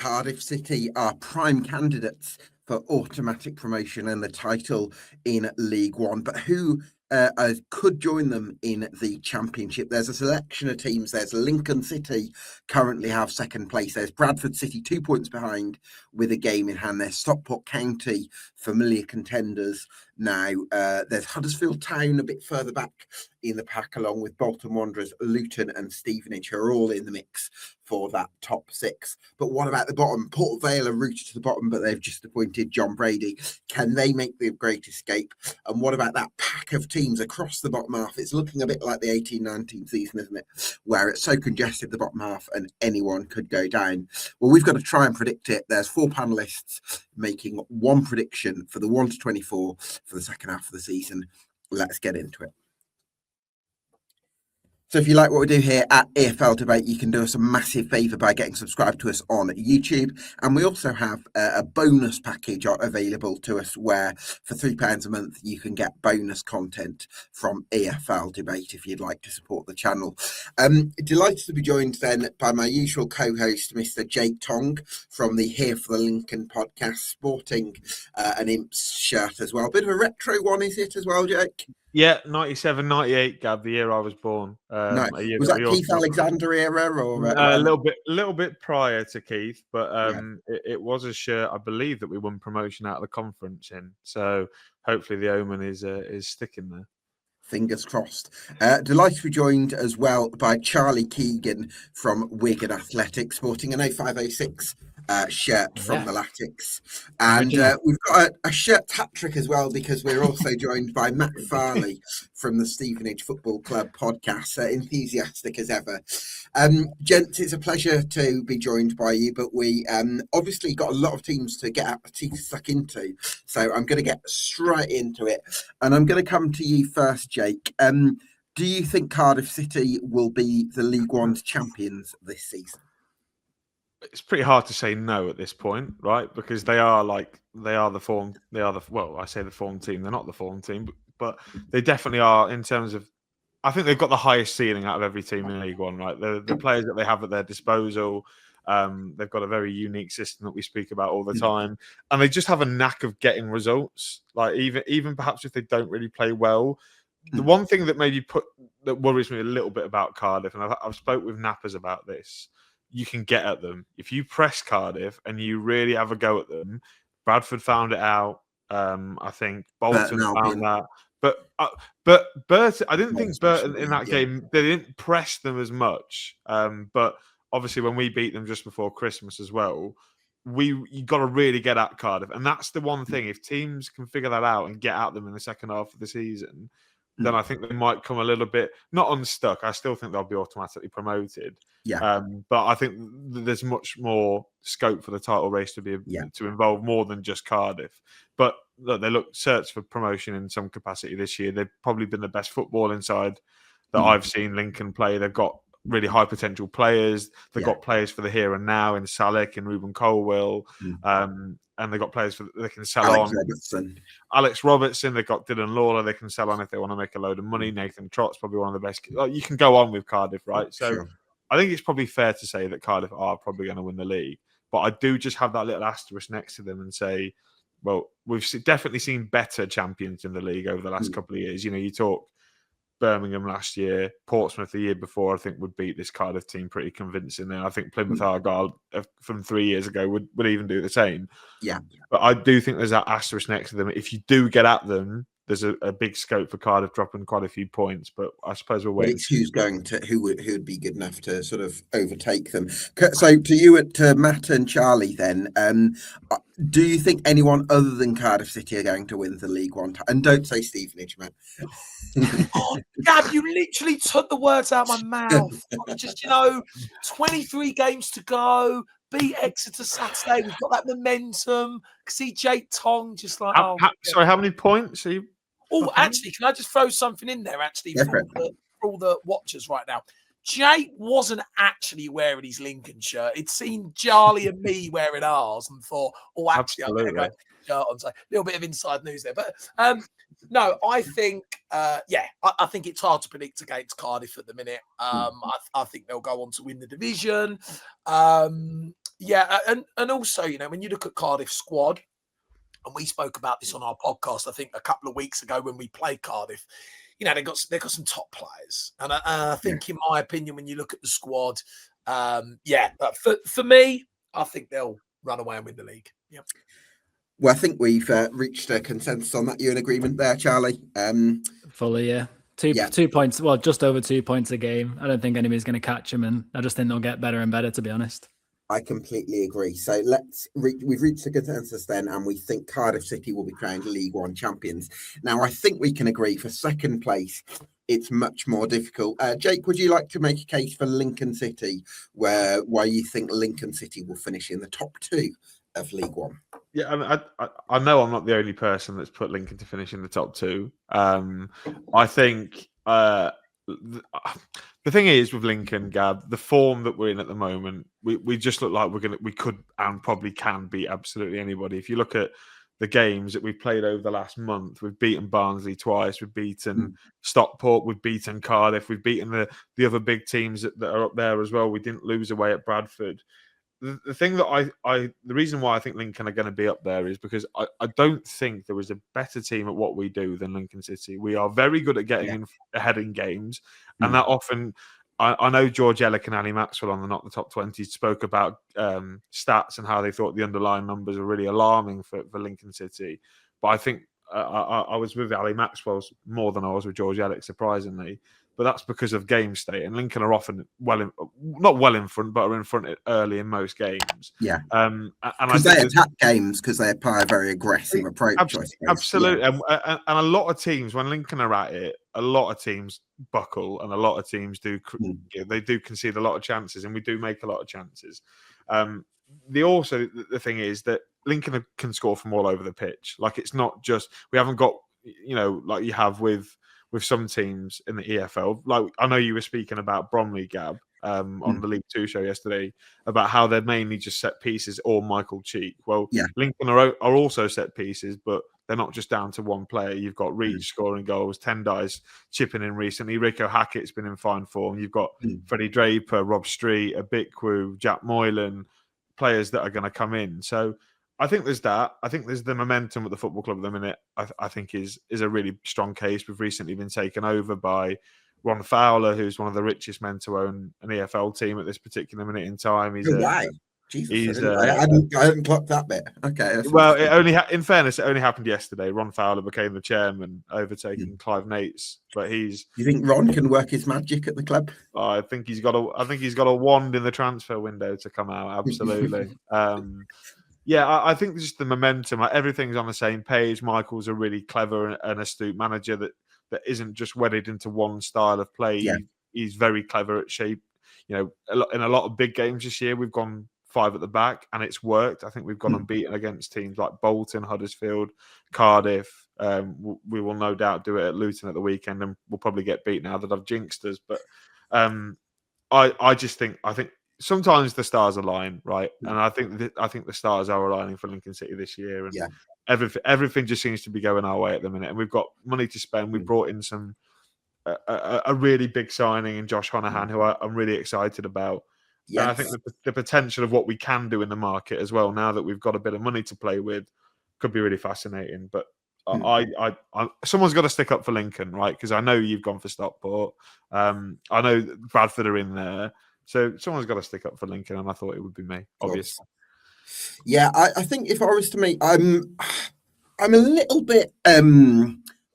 Cardiff City are prime candidates for automatic promotion and the title in League One, but who could join them in the Championship? There's a selection of teams. There's Lincoln City currently have second place. There's Bradford City 2 points behind with a game in hand. There's Stockport County, familiar contenders now. There's Huddersfield Town a bit further back in the pack, along with Bolton Wanderers, Luton and Stevenage, who are all in the mix for that top six. But what about the bottom? Port Vale are rooted to the bottom, but they've just appointed John Brady. Can they make the great escape? And what about that pack of teams across the bottom half? It's looking a bit like the 18-19 season, isn't it? Where it's so congested, the bottom half, and anyone could go down. Well, we've got to try and predict it. There's 4 panelists making one prediction for the 1 to 24 for the second half of the season. Let's get into it. So if you like what we do here at EFL Debate, you can do us a massive favour by getting subscribed to us on YouTube. And we also have a bonus package available to us where for £3 a month, you can get bonus content from EFL Debate if you'd like to support the channel. Delighted to be joined then by my usual co-host, Mr. Jake Tong from the Here for the Lincoln podcast, sporting an Imps shirt as well. Bit of a retro one, is it as well, Jake? Yeah, 97, 98, Gab, the year I was born. No. Was that Keith Alexander era or a little bit prior to Keith, but it was a shirt I believe that we won promotion out of the conference in. So hopefully the omen is sticking there. Fingers crossed. Delighted to be joined as well by Charlie Keegan from Wigan Athletics, sporting an 0506 shirt from the Latics. And we've got a shirt hat trick as well, because we're also joined by Matt Farley from the Stevenage Football Club podcast, enthusiastic as ever. Gents, it's a pleasure to be joined by you, but we obviously got a lot of teams to get our teeth stuck into. So I'm going to get straight into it. And I'm going to come to you first, Jake. Do you think Cardiff City will be the League One's champions this season? It's pretty hard to say no at this point, right? Because they are the form team. They're not the form team, but they definitely are in terms of. I think they've got the highest ceiling out of every team in League One, right? The players that they have at their disposal, they've got a very unique system that we speak about all the time, and they just have a knack of getting results. Like even perhaps if they don't really play well, the one thing that that worries me a little bit about Cardiff, and I've spoke with Nappers about this. You can get at them if you press Cardiff and you really have a go at them. Bradford found it out. I think Bolton found that. But Burton, I didn't think Burton in that game, they didn't press them as much. But obviously when we beat them just before Christmas as well, you got to really get at Cardiff. And that's the one thing. If teams can figure that out and get at them in the second half of the season, then I think they might come a little bit, not unstuck. I still think they'll be automatically promoted. Yeah. But I think there's much more scope for the title race to involve more than just Cardiff. But look, they search for promotion in some capacity this year. They've probably been the best footballing side that I've seen Lincoln play. They've got really high potential players. They've got players for the here and now in Salek and Ruben Colwill. And they've got players they can sell Alex Robertson. They've got Dylan Lawler. They can sell on if they want to make a load of money. Nathan Trott's probably one of the best. You can go on with Cardiff, right? So I think it's probably fair to say that Cardiff are probably going to win the league. But I do just have that little asterisk next to them and say, well, we've definitely seen better champions in the league over the last couple of years. You know, you talk Birmingham last year, Portsmouth the year before, I think would beat this Cardiff team pretty convincingly. And I think Plymouth Argyle from 3 years ago would even do the same. Yeah. But I do think there's that asterisk next to them. If you do get at them, there's a big scope for Cardiff dropping quite a few points. But I suppose we'll wait. It's who would be good enough to sort of overtake them. So to you, to Matt and Charlie, then, do you think anyone other than Cardiff City are going to win the League One? And don't say Stevenage, Matt. Oh, Gab, you literally took the words out of my mouth. Just 23 games to go. Beat Exeter Saturday. We've got that momentum. See Jake Tong just like. Sorry, how many points are you? Oh, actually, can I just throw something in there? Actually, for all the watchers right now, Jake wasn't actually wearing his Lincoln shirt. He'd seen Charlie and me wearing ours and thought, oh, actually, I'm going to go Absolutely. shirt on. So a little bit of inside news there. But no, I think, I think it's hard to predict against Cardiff at the minute. I think they'll go on to win the division. And also, you know, when you look at Cardiff's squad, and we spoke about this on our podcast, I think a couple of weeks ago when we played Cardiff, you know, they've got some top players. And I think, in my opinion, when you look at the squad, for me, I think they'll run away and win the league. Yep. Well, I think we've reached a consensus on that. You in agreement there, Charlie? Fully, yeah. 2 points, well, just over 2 points a game. I don't think anybody's going to catch them, and I just think they'll get better and better, to be honest. I completely agree. So we've reached a consensus then, and we think Cardiff City will be crowned League One champions. Now, I think we can agree for second place, it's much more difficult. Jake, would you like to make a case for Lincoln City, why you think Lincoln City will finish in the top 2 of League One? Yeah, I mean, I know I'm not the only person that's put Lincoln to finish in the top 2. I think the thing is with Lincoln, Gab, the form that we're in at the moment, we just look like we could and probably can beat absolutely anybody. If you look at the games that we've played over the last month, we've beaten Barnsley twice, we've beaten Stockport, we've beaten Cardiff, we've beaten the other big teams that are up there as well. We didn't lose away at Bradford. The thing that the reason why I think Lincoln are going to be up there is because I don't think there is a better team at what we do than Lincoln City. We are very good at getting ahead in games, and that often, I know George Ellick and Ali Maxwell on the Not the Top 20 spoke about stats and how they thought the underlying numbers were really alarming for Lincoln City. But I think I was with Ali Maxwell's more than I was with George Ellick, surprisingly. But that's because of game state, and Lincoln are often not well in front, but are in front early in most games. Yeah, and because they attack games because they apply a very aggressive approach. Absolutely, and a lot of teams, when Lincoln are at it, a lot of teams buckle, and a lot of teams do concede a lot of chances, and we do make a lot of chances. The thing is that Lincoln can score from all over the pitch. Like, it's not just, we haven't got, you know, like you have with some teams in the EFL. Like, I know you were speaking about Bromley, Gab, on the League 2 show yesterday, about how they're mainly just set pieces or Michael Cheek. Well, Lincoln are also set pieces, but they're not just down to one player. You've got Reach scoring goals, Tendai's chipping in recently, Rico Hackett's been in fine form. You've got Freddie Draper, Rob Street, Abikwu, Jack Moylan, players that are going to come in. So I think there's that. I think there's the momentum at the football club at the minute. I think is a really strong case. We've recently been taken over by Ron Fowler, who's one of the richest men to own an EFL team at this particular minute in time. Jesus, I hadn't clocked that bit. Okay. Well, it only in fairness, it only happened yesterday. Ron Fowler became the chairman, overtaking Clive Nates. But you think Ron can work his magic at the club? I think he's got a wand in the transfer window to come out. Absolutely. I think just the momentum, everything's on the same page. Michael's a really clever and astute manager that isn't just wedded into one style of play. Yeah. He's very clever at shape. You know, in a lot of big games this year, we've gone 5 at the back, and it's worked. I think we've gone unbeaten against teams like Bolton, Huddersfield, Cardiff. We will no doubt do it at Luton at the weekend, and we'll probably get beat now that I've jinxed us. But I think sometimes the stars align, right? And I think the stars are aligning for Lincoln City this year, and everything just seems to be going our way at the minute. And we've got money to spend. We brought in a really big signing in Josh Honohan, who I'm really excited about. Yes. And I think the potential of what we can do in the market as well, now that we've got a bit of money to play with, could be really fascinating. But someone's got to stick up for Lincoln, right? Because I know you've gone for Stockport. I know Bradford are in there. So someone's got to stick up for Lincoln, and I thought it would be me, obviously. Yeah, I think if I was to make, I'm a little bit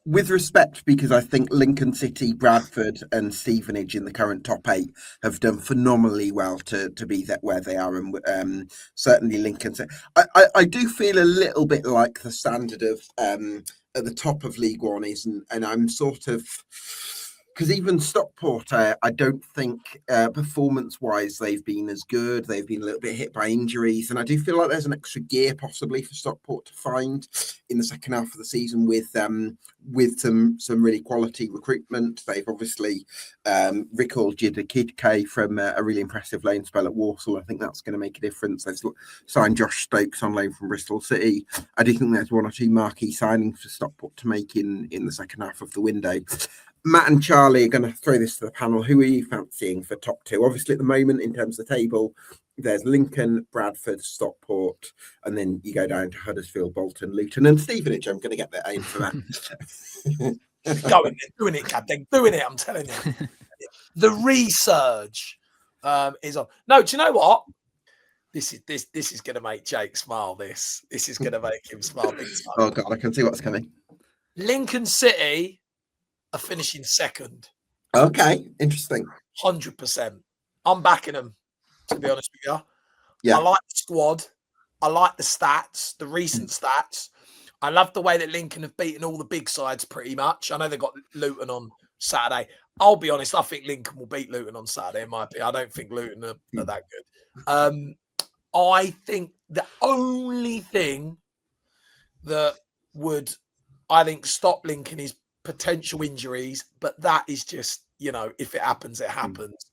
with respect, because I think Lincoln City, Bradford, and Stevenage in the current top 8 have done phenomenally well to be where they are, and certainly Lincoln. I do feel a little bit like the standard of at the top of League One isn't, and I'm sort of because even Stockport, I don't think performance-wise they've been as good. They've been a little bit hit by injuries, and I do feel like there's an extra gear possibly for Stockport to find in the second half of the season with some really quality recruitment. They've obviously recalled Jida Kidke from a really impressive loan spell at Walsall. I think that's going to make a difference. They've signed Josh Stokes on loan from Bristol City. I do think there's one or two marquee signings for Stockport to make in the second half of the window. Matt and Charlie are going to throw this to the panel. Who are you fancying for top two? Obviously, at the moment, in terms of the table, there's Lincoln, Bradford, Stockport, and then you go down to Huddersfield, Bolton, Luton, and Stevenage. I'm going to get their aim for that. Going it, doing it, Captain, doing it. I'm telling you, the resurge is on. No, do you know what? This is going to make Jake smile. This is going to make him smile big time. Oh God, I can see what's coming. Lincoln City are finishing second. Okay, interesting. 100%. I'm backing them, to be honest with you. Yeah. I like the squad. I like the stats, the recent stats. I love the way that Lincoln have beaten all the big sides pretty much. I know they've got Luton on Saturday. I'll be honest, I think Lincoln will beat Luton on Saturday, in my opinion. I don't think Luton are that good. I think the only thing that would, I think, stop Lincoln is potential injuries, but that is just, if it happens, it happens.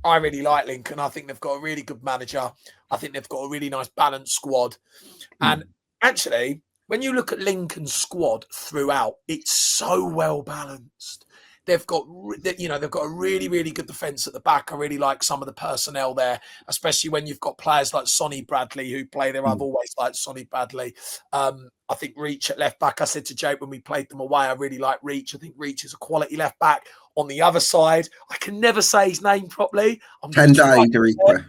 I really like Lincoln. I think they've got a really good manager. I think they've got a really nice balanced squad. And actually, when you look at Lincoln's squad throughout, it's so well balanced. They've got a really, really good defence at the back. I really like some of the personnel there, especially when you've got players like Sonny Bradley who play there. I've always liked Sonny Bradley. I think Reach at left back. I said to Jake when we played them away, I really like Reach. I think Reach is a quality left back. On the other side, I can never say his name properly. Tendai Dariqua.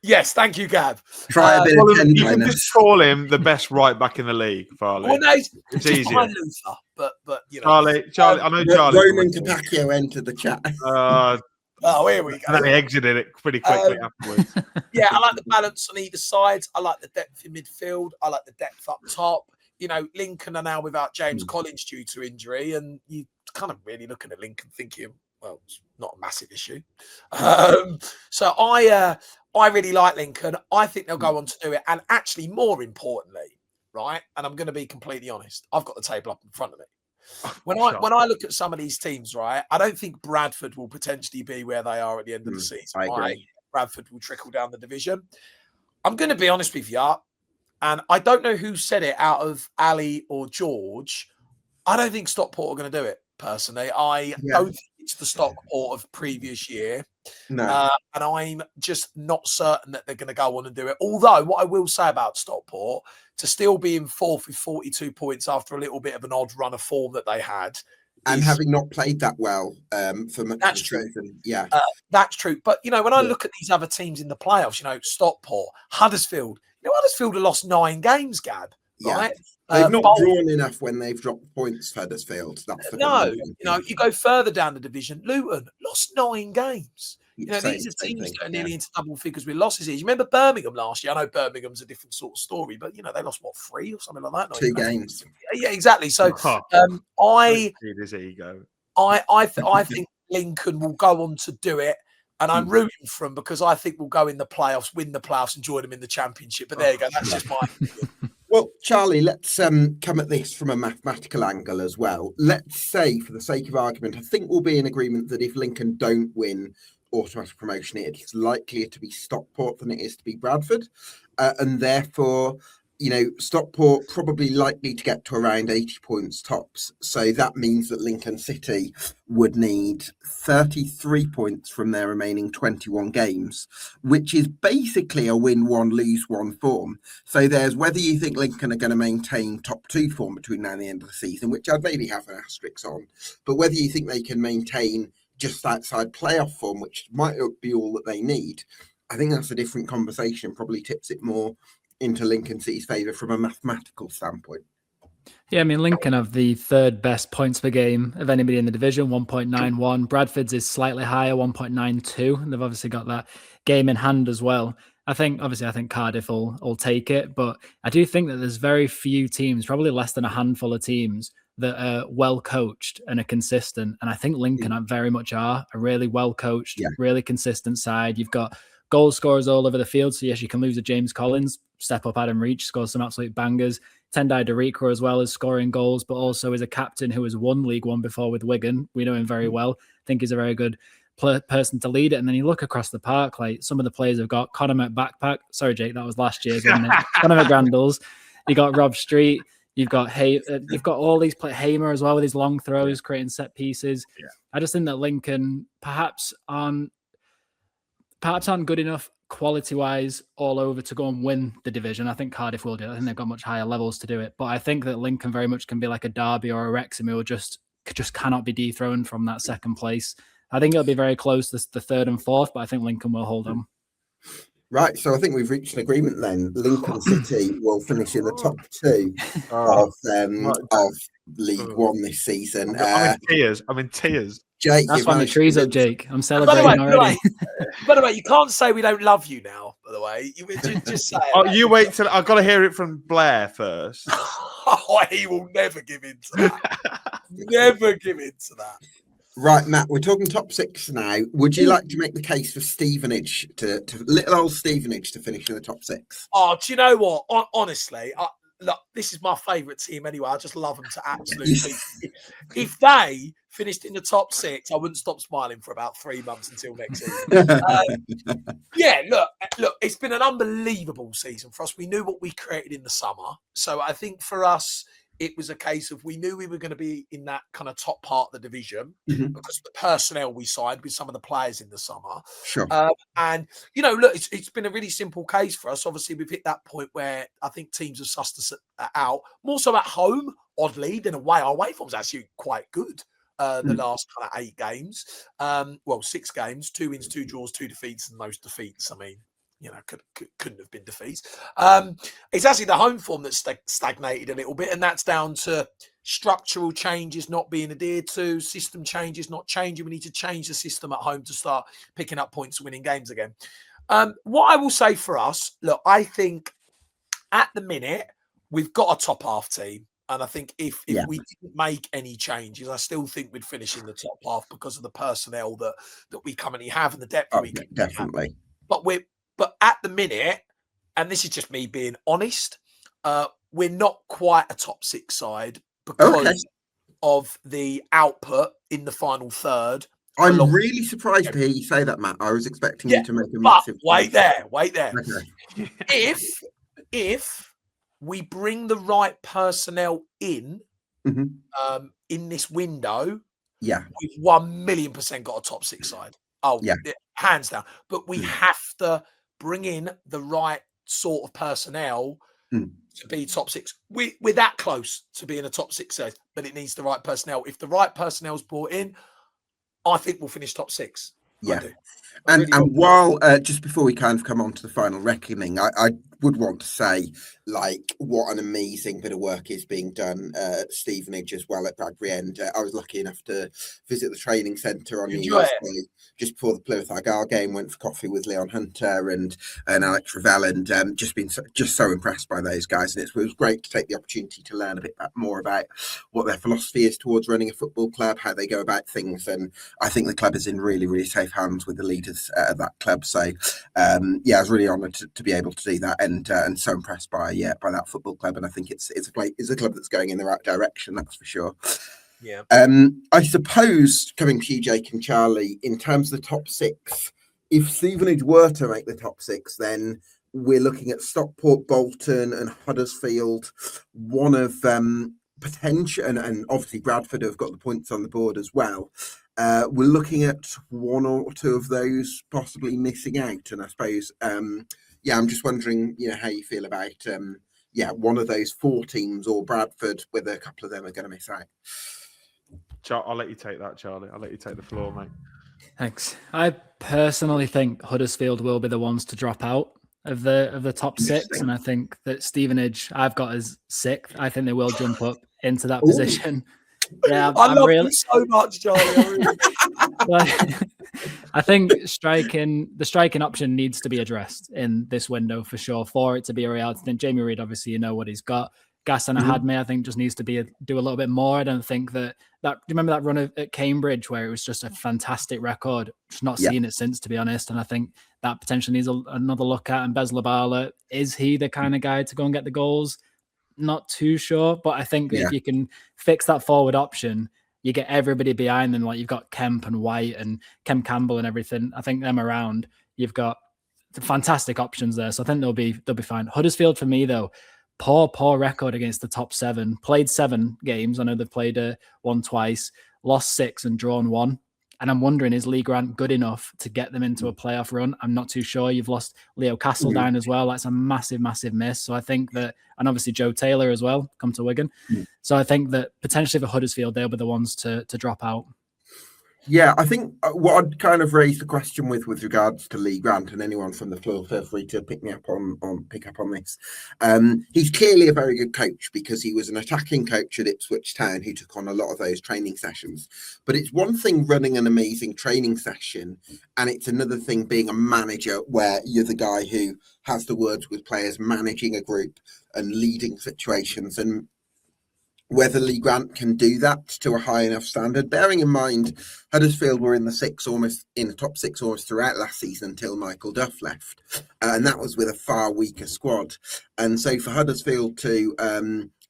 Yes, thank you, Gab. Try a bit of you can just call him the best right back in the league, Farley. Well, no, it's easier. Luther, but Charlie, I know Charlie. Roman Capaccio entered the chat. Oh, here we go. And then he exited it pretty quickly afterwards. Yeah, I like the balance on either side. I like the depth in midfield. I like the depth up top. Lincoln are now without James Collins due to injury, and you kind of really looking at Lincoln thinking, well, it's not a massive issue. So I really like Lincoln. I think they'll go on to do it. And actually, more importantly, right, and I'm going to be completely honest, I've got the table up in front of me. When I look at some of these teams, right, I don't think Bradford will potentially be where they are at the end of the season. I agree. Bradford will trickle down the division. I'm going to be honest with you, and I don't know who said it out of Ali or George. I don't think Stockport are going to do it, personally. I don't think it's the Stockport of previous year. No. And I'm just not certain that they're going to go on and do it. Although, what I will say about Stockport, to still be in fourth with 42 points after a little bit of an odd run of form that they had. And having not played that well for much of the season. Yeah. That's true. But, when I look at these other teams in the playoffs, Stockport, Huddersfield, Huddersfield have lost 9 games, Gab, right? They've not drawn enough when they've dropped points, Huddersfield. That's the problem. You go further down the division, Luton lost 9 games. These are teams that are nearly into double figures with losses here. You remember Birmingham last year? I know Birmingham's a different sort of story, but they lost 3 or something like that. 2 games. Yeah, exactly. So I think Lincoln will go on to do it, and I'm rooting for them because I think we'll go in the playoffs, win the playoffs, and join them in the championship. But there you go. That's just my opinion. Well, Charlie, let's come at this from a mathematical angle as well. Let's say, for the sake of argument, I think we'll be in agreement that if Lincoln don't win automatic promotion, it's likelier to be Stockport than it is to be Bradford. And therefore, Stockport probably likely to get to around 80 points tops. So that means that Lincoln City would need 33 points from their remaining 21 games, which is basically a win one, lose one form. So there's whether you think Lincoln are going to maintain top 2 form between now and the end of the season, which I'd maybe have an asterisk on, but whether you think they can maintain just outside playoff form, which might be all that they need. I think that's a different conversation, probably tips it more into Lincoln City's favour from a mathematical standpoint. Yeah, Lincoln have the 3rd best points per game of anybody in the division, 1.91. Bradford's is slightly higher, 1.92. And they've obviously got that game in hand as well. I think Cardiff will take it, but I do think that there's very few teams, probably less than a handful of teams, that are well coached and are consistent. And I think Lincoln very much are a really well coached, really consistent side. You've got goal scorers all over the field. So yes, you can lose a James Collins, step up Adam Reach, scores some absolute bangers. Tendai Darikwa as well as scoring goals, but also is a captain who has won League One before with Wigan. We know him very well. I think he's a very good person to lead it. And then you look across the park, like some of the players have got Conor McBackpack. Sorry, Jake, that was last year's, wasn't it? Conor McGrandles. You got Rob Street. You've got you've got all these Hamer as well with his long throws, creating set pieces. Yeah. I just think that Lincoln perhaps aren't good enough quality-wise all over to go and win the division. I think Cardiff will do it. I think they've got much higher levels to do it. But I think that Lincoln very much can be like a Derby or a Wrexham who just cannot be dethroned from that second place. I think it'll be very close, the third and fourth, but I think Lincoln will hold them. Right, so I think we've reached an agreement then. Lincoln City will finish in the top two of League One this season. I'm in tears. Jake, that's why my tree's up, Jake. I'm celebrating already. By the way, you can't say we don't love you now, by the way. You just say it. Oh, you wait till I've got to hear it from Blair first. He will never give in to that. Never give in to that. Right, Matt, we're talking top six now. Would you like to make the case for Stevenage, to little old Stevenage, to finish in the top six? Oh, do you know what? Honestly, look, this is my favourite team anyway. I just love them to absolutely. If they finished in the top six, I wouldn't stop smiling for about 3 months until next season. Look, it's been an unbelievable season for us. We knew what we created in the summer. So I think for us, it was a case of we knew we were going to be in that kind of top part of the division because of the personnel we signed with some of the players in the summer. Sure. And, look, it's been a really simple case for us. Obviously, we've hit that point where I think teams have sussed us out, more so at home, oddly, than away. Our away form's actually quite good the last kind of 8 games. 6 games, 2 wins, 2 draws, 2 defeats, and most defeats. I mean, couldn't have been defeats. It's actually the home form that's stagnated a little bit, and that's down to structural changes not being adhered to, system changes not changing. We need to change the system at home to start picking up points and winning games again. What I will say for us, look, I think at the minute we've got a top half team. And I think if we didn't make any changes, I still think we'd finish in the top half because of the personnel that we currently have and the depth we can definitely have. But at the minute, and this is just me being honest, we're not quite a top 6 side because of the output in the final third. I'm really surprised to hear you say that, Matt. I was expecting you to make a massive. Wait there. Okay. If we bring the right personnel in this window, we've 1,000,000% got a top 6 side. Hands down. But we have to bring in the right sort of personnel to be top 6. We're that close to being a top 6 side, but it needs the right personnel. If the right personnel's brought in, I think we'll finish top 6. Yeah. And while just before we kind of come on to the final reckoning, I would want to say, like, what an amazing bit of work is being done at Stevenage as well at Bradbury End. I was lucky enough to visit the training centre on New Year's Day just before the Plymouth Argyle game. Went for coffee with Leon Hunter and Alex Ravel, and just been so impressed by those guys. And it was great to take the opportunity to learn a bit more about what their philosophy is towards running a football club, how they go about things. And I think the club is in really, really safe hands with the leaders at that club. So I was really honoured to be able to do that, and so impressed by that football club. And I think it's a club that's going in the right direction, that's for sure. Yeah. I suppose, coming to you, Jake and Charlie, in terms of the top 6, if Stevenage were to make the top 6, then we're looking at Stockport, Bolton, and Huddersfield. One of potential, and obviously Bradford have got the points on the board as well. We're looking at 1 or 2 of those possibly missing out, and I suppose, I'm just wondering, how you feel about, one of those 4 teams or Bradford, whether a couple of them are going to miss out. I'll let you take that, Charlie. I'll let you take the floor, mate. Thanks. I personally think Huddersfield will be the ones to drop out of the top 6, and I think that Stevenage I've got as 6th. I think they will jump up into that position. Yeah, I love you so much, Charlie. I think the striking option needs to be addressed in this window for sure for it to be a reality. Then Jamie Reid, obviously, what he's got. Gaston had me. I think just needs to do a little bit more. I don't think that. Do you remember that run at Cambridge where it was just a fantastic record? Just not seen it since, to be honest. And I think that potentially needs another look at. And Bez Labala, is he the kind of guy to go and get the goals? Not too sure, but I think that if you can fix that forward option, you get everybody behind them. Like you've got Kemp and White and Kem Campbell and everything. I think them around, you've got fantastic options there. So I think they'll be fine. Huddersfield for me though, poor record against the top 7. Played 7 games. I know they've played one twice, lost 6 and drawn 1. And I'm wondering, is Lee Grant good enough to get them into a playoff run? I'm not too sure. You've lost Leo Castledine as well. That's a massive, massive miss. So I think that, and obviously Joe Taylor as well, come to Wigan. So I think that potentially for Huddersfield, they'll be the ones to drop out. Yeah, I think what I'd kind of raise the question with regards to Lee Grant, and anyone from the floor, feel free to pick up on this. He's clearly a very good coach because he was an attacking coach at Ipswich Town who took on a lot of those training sessions. But it's one thing running an amazing training session, and it's another thing being a manager where you're the guy who has the words with players, managing a group and leading situations, and whether Lee Grant can do that to a high enough standard, bearing in mind Huddersfield were in the top 6 almost throughout last season until Michael Duff left, and that was with a far weaker squad. And so for Huddersfield to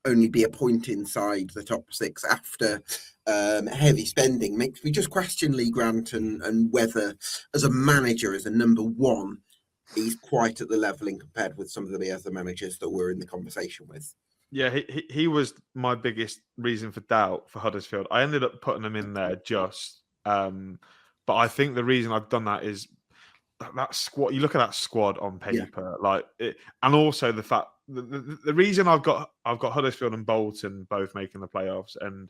only be a point inside the top 6 after heavy spending makes me just question Lee Grant and whether, as a manager, as a number 1, he's quite at the leveling compared with some of the other managers that we're in the conversation with. Yeah, he was my biggest reason for doubt for Huddersfield. I ended up putting him in there but I think the reason I've done that is that squad. You look at that squad on paper, and also the fact the reason I've got Huddersfield and Bolton both making the playoffs, and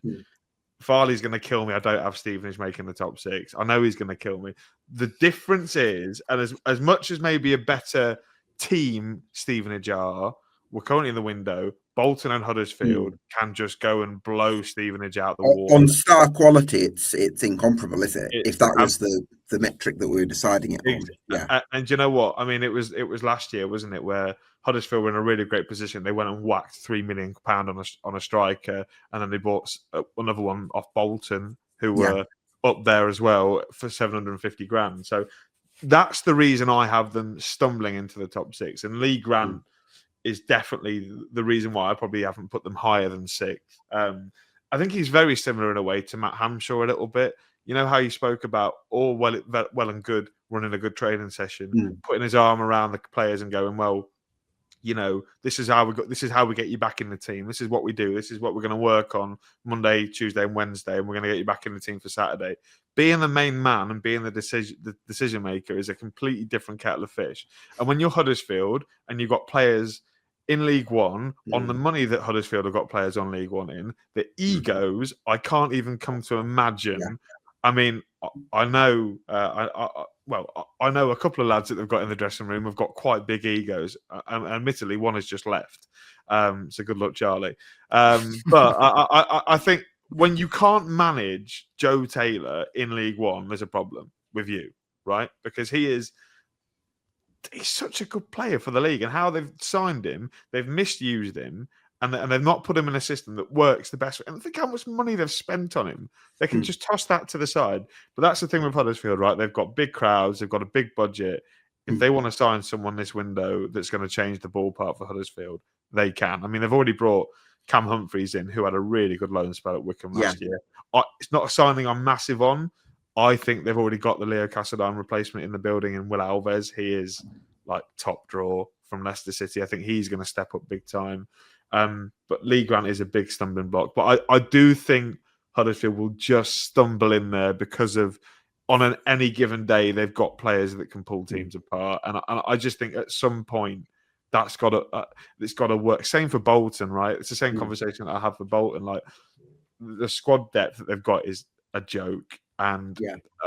Farley's going to kill me. I don't have Stevenage making the top 6. I know he's going to kill me. The difference is, and as much as maybe a better team Stevenage are, we're currently in the window. Bolton and Huddersfield can just go and blow Stevenage out the water. On star quality, it's incomparable, is it? If that was the metric that we were deciding it on. Yeah. And you know what? I mean, it was last year, wasn't it, where Huddersfield were in a really great position. They went and whacked £3 million on a striker, and then they bought another one off Bolton, who were up there as well for 750 grand. So that's the reason I have them stumbling into the top 6. And Lee Grant is definitely the reason why I probably haven't put them higher than 6th. I think he's very similar in a way to Matt Hamshaw a little bit. You know how you spoke about all well and good running a good training session, putting his arm around the players and going, well, you know, this is how we get you back in the team. This is what we do. This is what we're going to work on Monday, Tuesday, and Wednesday, and we're going to get you back in the team for Saturday. Being the main man and being the decision maker is a completely different kettle of fish. And when you're Huddersfield and you've got players in League One on the money that Huddersfield have got players on League One in, the egos, I can't even come to imagine. Yeah. I mean, I know, I know a couple of lads that they've got in the dressing room have got quite big egos. Admittedly, one has just left. So good luck, Charlie. But I think when you can't manage Joe Taylor in League One, there's a problem with you, right? Because he's such a good player for the league, and how they've signed him, they've misused him, and they've not put him in a system that works the best. And think how much money they've spent on him. They can just toss that to the side. But that's the thing with Huddersfield, right? They've got big crowds, they've got a big budget. If they want to sign someone this window that's going to change the ballpark for Huddersfield, they can. I mean, they've already brought Cam Humphreys in, who had a really good loan spell at Wycombe last year. It's not a signing I'm massive on. I think they've already got the Leo Castledine replacement in the building, and Will Alves. He is like top draw from Leicester City. I think he's going to step up big time. But Lee Grant is a big stumbling block. But I do think Huddersfield will just stumble in there because of, on any given day, they've got players that can pull teams apart. And I just think at some point it's got to work. Same for Bolton, right? It's the same conversation that I have for Bolton. Like, the squad depth that they've got is a joke. And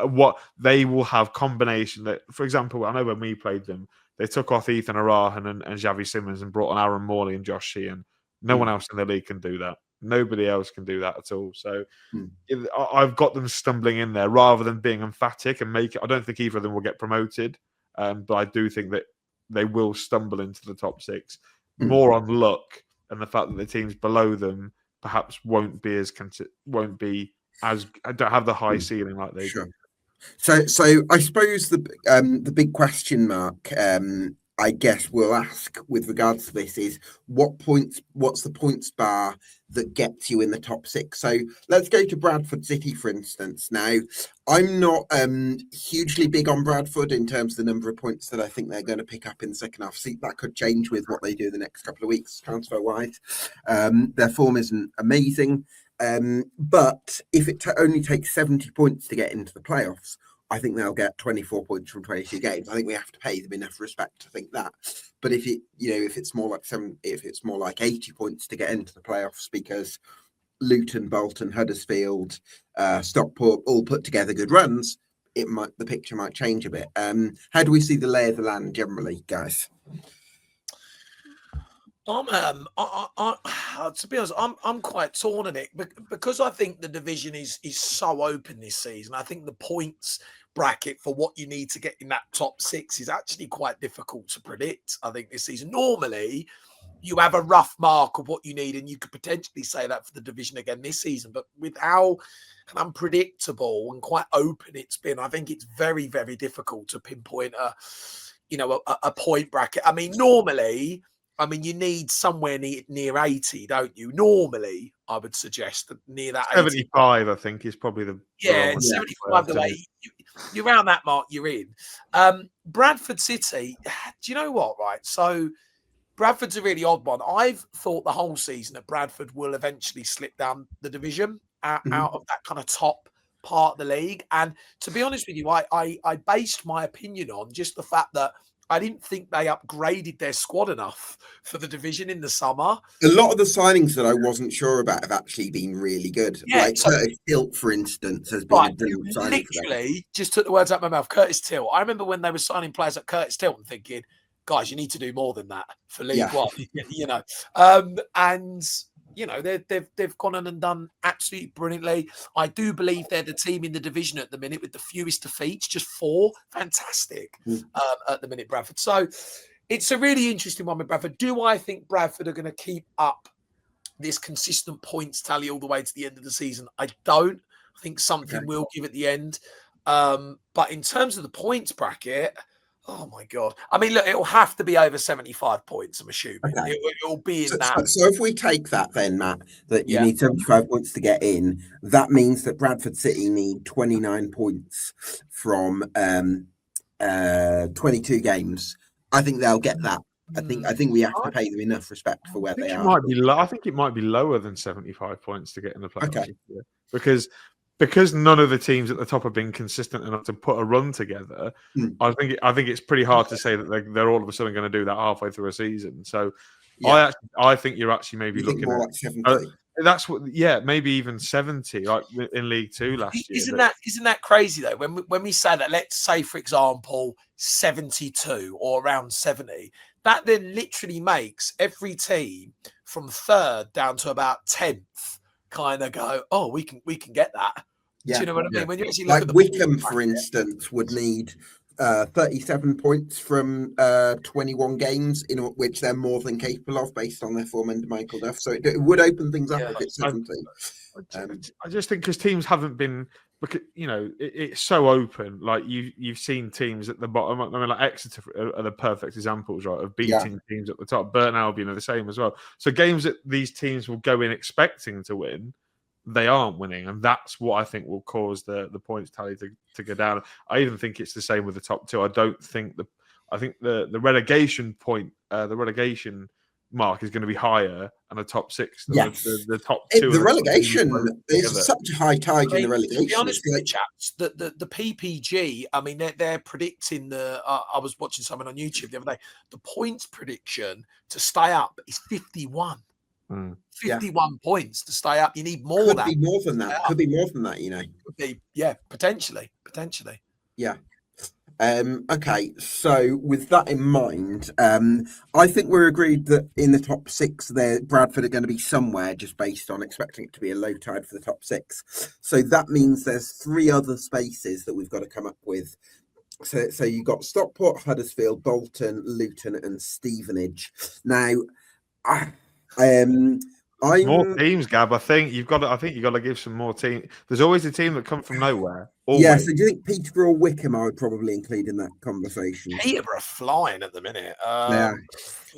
what they will have combination that, for example, I know when we played them, they took off Ethan Arahan and Xavi Simmons and brought on Aaron Morley and Josh Sheehan. No one else in the league can do that. Nobody else can do that at all. So I've got them stumbling in there rather than being emphatic and make it. I don't think either of them will get promoted, but I do think that they will stumble into the top 6 more on luck and the fact that the teams below them perhaps won't be as don't have the high ceiling like they do. So I suppose the big question mark I guess we'll ask with regards to this is what's the points bar that gets you in the top 6? So let's go to Bradford City, for instance. Now, I'm not hugely big on Bradford in terms of the number of points that I think they're going to pick up in the second half. See, that could change with what they do the next couple of weeks, transfer-wise. Their form isn't amazing. But if it only takes 70 points to get into the playoffs, I think they'll get 24 points from 22 games. I think we have to pay them enough respect to think that. But if it's more like 80 points to get into the playoffs, because Luton, Bolton, Huddersfield, Stockport all put together good runs, the picture might change a bit. How do we see the lay of the land generally, guys? To be honest, I'm quite torn on it because I think the division is so open this season. I think the points bracket for what you need to get in that top 6 is actually quite difficult to predict. I think this season, normally you have a rough mark of what you need, and you could potentially say that for the division again this season. But with how unpredictable and quite open it's been, I think it's very, very difficult to pinpoint a point bracket. I mean, normally, you need somewhere near 80, don't you? Normally, I would suggest that near that 75, 80. I think, is probably the 75 to 80. You're around that mark, you're in. Bradford City, do you know what, right? So Bradford's a really odd one. I've thought the whole season that Bradford will eventually slip down the division out of that kind of top part of the league. And to be honest with you, I based my opinion on just the fact that I didn't think they upgraded their squad enough for the division in the summer. A lot of the signings that I wasn't sure about have actually been really good. Yeah, like Curtis Tilt, for instance, has been a brilliant signing. Literally, just took the words out of my mouth. Curtis Tilt. I remember when they were signing players like Curtis Tilt and thinking, guys, you need to do more than that for League One. They've gone on and done absolutely brilliantly. I do believe they're the team in the division at the minute with the fewest defeats, just 4. Fantastic at the minute, Bradford. So it's a really interesting one with Bradford. Do I think Bradford are going to keep up this consistent points tally all the way to the end of the season? I don't. I think something will give at the end. But in terms of the points bracket, oh my God. I mean, look, it'll have to be over 75 points, I'm assuming. Okay. It'll be in that. So if we take that then, Matt, that you need 75 points to get in, that means that Bradford City need 29 points from 22 games. I think they'll get that. I think we have to pay them enough respect for where they are. I think it might be lower than 75 points to get in the playoffs. Okay. Because none of the teams at the top have been consistent enough to put a run together, I think it's pretty hard to say that they're all of a sudden going to do that halfway through a season. So I think you're actually maybe looking more at like 70. That's what, maybe even 70, like in League Two last year. Isn't that crazy though? When we say that, let's say for example 72 or around 70, that then literally makes every team from 3rd down to about 10th kind of go, oh, we can get that. Do you know what I mean? When you actually look at the Wickham, for instance, would need 37 points from 21 games, in which they're more than capable of based on their form under Michael Duff. So it would open things up if it's 70. I just think because teams haven't been, because it's so open. Like you've seen teams at the bottom. I mean, like Exeter are the perfect examples, right, of beating teams at the top. Burton Albion are the same as well. So games that these teams will go in expecting to win, they aren't winning, and that's what I think will cause the points tally to go down. I even think it's the same with the top 2. I think the relegation point, the relegation mark is going to be higher, and the top 6, the top 2. The relegation is such a high tide in the relegation. To be honest with you, chaps, the PPG, I mean, they're predicting I was watching someone on YouTube the other day. The points prediction to stay up is 51. 51 points to stay up. You need more. Could be more than that. Could be more than that. Could be, potentially. Yeah. Okay. So with that in mind, I think we're agreed that in the top 6, Bradford are going to be somewhere, just based on expecting it to be a low tide for the top 6. So that means there's 3 other spaces that we've got to come up with. So you've got Stockport, Huddersfield, Bolton, Luton, and Stevenage. Now, More I'm teams, Gab. I think you've got to give some more team. There's always a team that come from nowhere. Always. yeah. So do you think Peterborough or Wickham I would probably include in that conversation? Peterborough are flying at the minute. Yeah.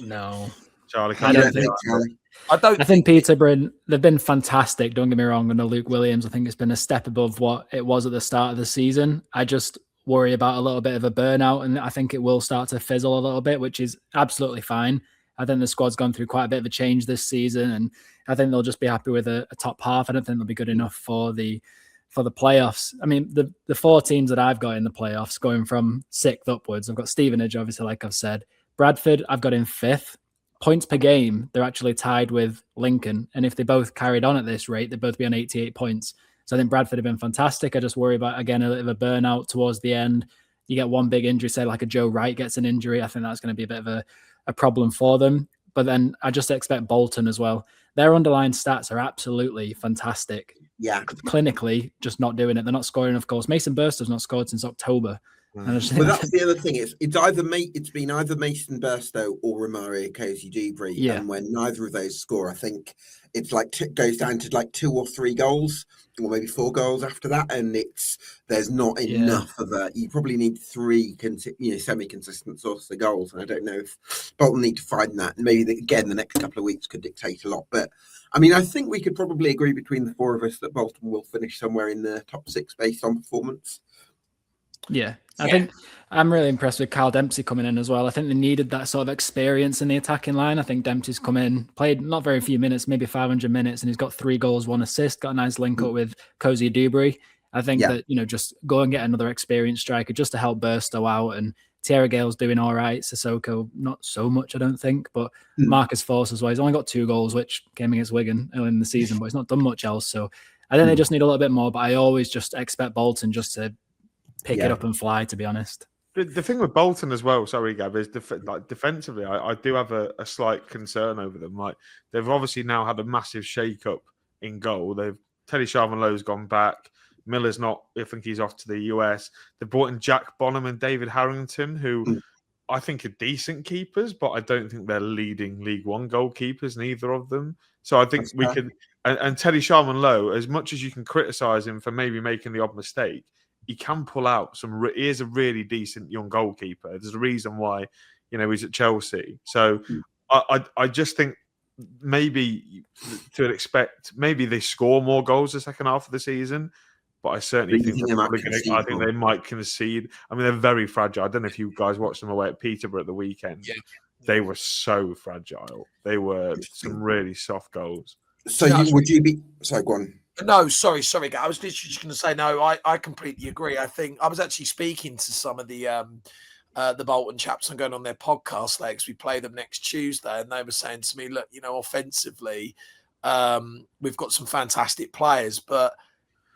No. Charlie, I You don't don't think- think, Charlie? I I think Peterborough, they've been fantastic. Don't get me wrong. Under Luke Williams, I think it's been a step above what it was at the start of the season. I just worry about a little bit of a burnout, and I think it will start to fizzle a little bit, which is absolutely fine. I think the squad's gone through quite a bit of a change this season, and I think they'll just be happy with a top half. I don't think they'll be good enough for the playoffs. I mean, the 4 teams that I've got in the playoffs, going from 6th upwards, I've got Stevenage, obviously, like I've said. Bradford, I've got in 5th. Points per game, they're actually tied with Lincoln. And if they both carried on at this rate, they'd both be on 88 points. So I think Bradford have been fantastic. I just worry about, again, a little bit of a burnout towards the end. You get one big injury, say like a Joe Wright gets an injury. I think that's going to be a bit of a problem for them. But then I just expect Bolton as well. Their underlying stats are absolutely fantastic. Yeah. Clinically, just not doing it. They're not scoring, of course. Mason Burstow's not scored since October. And I just think But that's the other thing. It's been either Mason Burstow or Romario Cozy-Dubry. Yeah. And when neither of those score, I think it's like goes down to like 2 or 3 goals, or maybe 4 goals after that. And there's not enough of a. You probably need 3 semi-consistent sources of goals. And I don't know if Bolton need to find that. And maybe again the next couple of weeks could dictate a lot. But I mean, I think we could probably agree between the 4 of us that Bolton will finish somewhere in the top 6 based on performance. Yeah, I think I'm really impressed with Carl Dempsey coming in as well. I think they needed that sort of experience in the attacking line. I think Dempsey's come in, played not very few minutes, maybe 500 minutes, and he's got 3 goals, 1 assist, got a nice link up with Cozy-Dubry. I think that, just go and get another experienced striker just to help Burstow out. And Tierra Gale's doing all right. Sissoko, not so much, I don't think, but Marcus Force as well. He's only got 2 goals, which came against Wigan early in the season, but he's not done much else. So I think they just need a little bit more, but I always just expect Bolton just to pick it up and fly, to be honest. The thing with Bolton as well, sorry, Gab, is defensively, I do have a slight concern over them. Like, they've obviously now had a massive shake-up in goal. Teddy Sharman-Lowe's gone back. Miller's not. I think he's off to the US. They brought in Jack Bonham and David Harrington, who I think are decent keepers, but I don't think they're leading League One goalkeepers, neither of them. So I think we can. And Teddy Sharman-Lowe, as much as you can criticise him for maybe making the odd mistake, he can pull out some. He is a really decent young goalkeeper. There's a reason why, he's at Chelsea. So I just think maybe to expect maybe they score more goals the second half of the season. But I certainly think they might concede. I mean, they're very fragile. I don't know if you guys watched them away at Peterborough at the weekend. Yeah. They were so fragile. They were some really soft goals. So would you be? Sorry, go on. No, sorry. I was literally just going to say, no, I completely agree. I think I was actually speaking to some of the Bolton chaps. I'm going on their podcast legs. We play them next Tuesday, and they were saying to me, look, offensively, we've got some fantastic players, but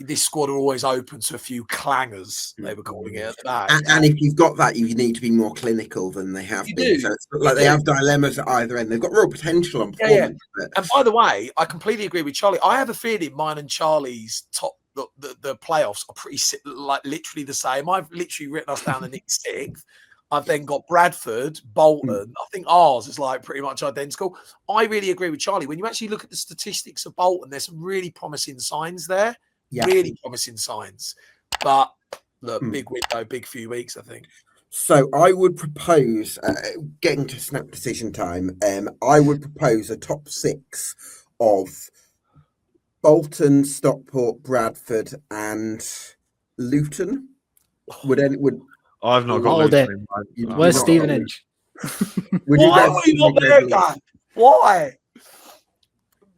this squad are always open to a few clangers, they were calling it at the back. And if you've got that, you need to be more clinical than they have been. So it's like they have dilemmas at either end. They've got real potential on performance. Yeah. And by the way, I completely agree with Charlie. I have a feeling mine and Charlie's top the playoffs are pretty like literally the same. I've literally written us down the next 6th. I've then got Bradford, Bolton. I think ours is like pretty much identical. I really agree with Charlie. When you actually look at the statistics of Bolton, there's some really promising signs there. Yeah. Really promising signs. But look, big window, big few weeks, I think. So I would propose, getting to snap decision time, I would propose a top 6 of Bolton, Stockport, Bradford, and Luton. I've not got Luton. Where's Stevenage? Why were you not there, guy? Why?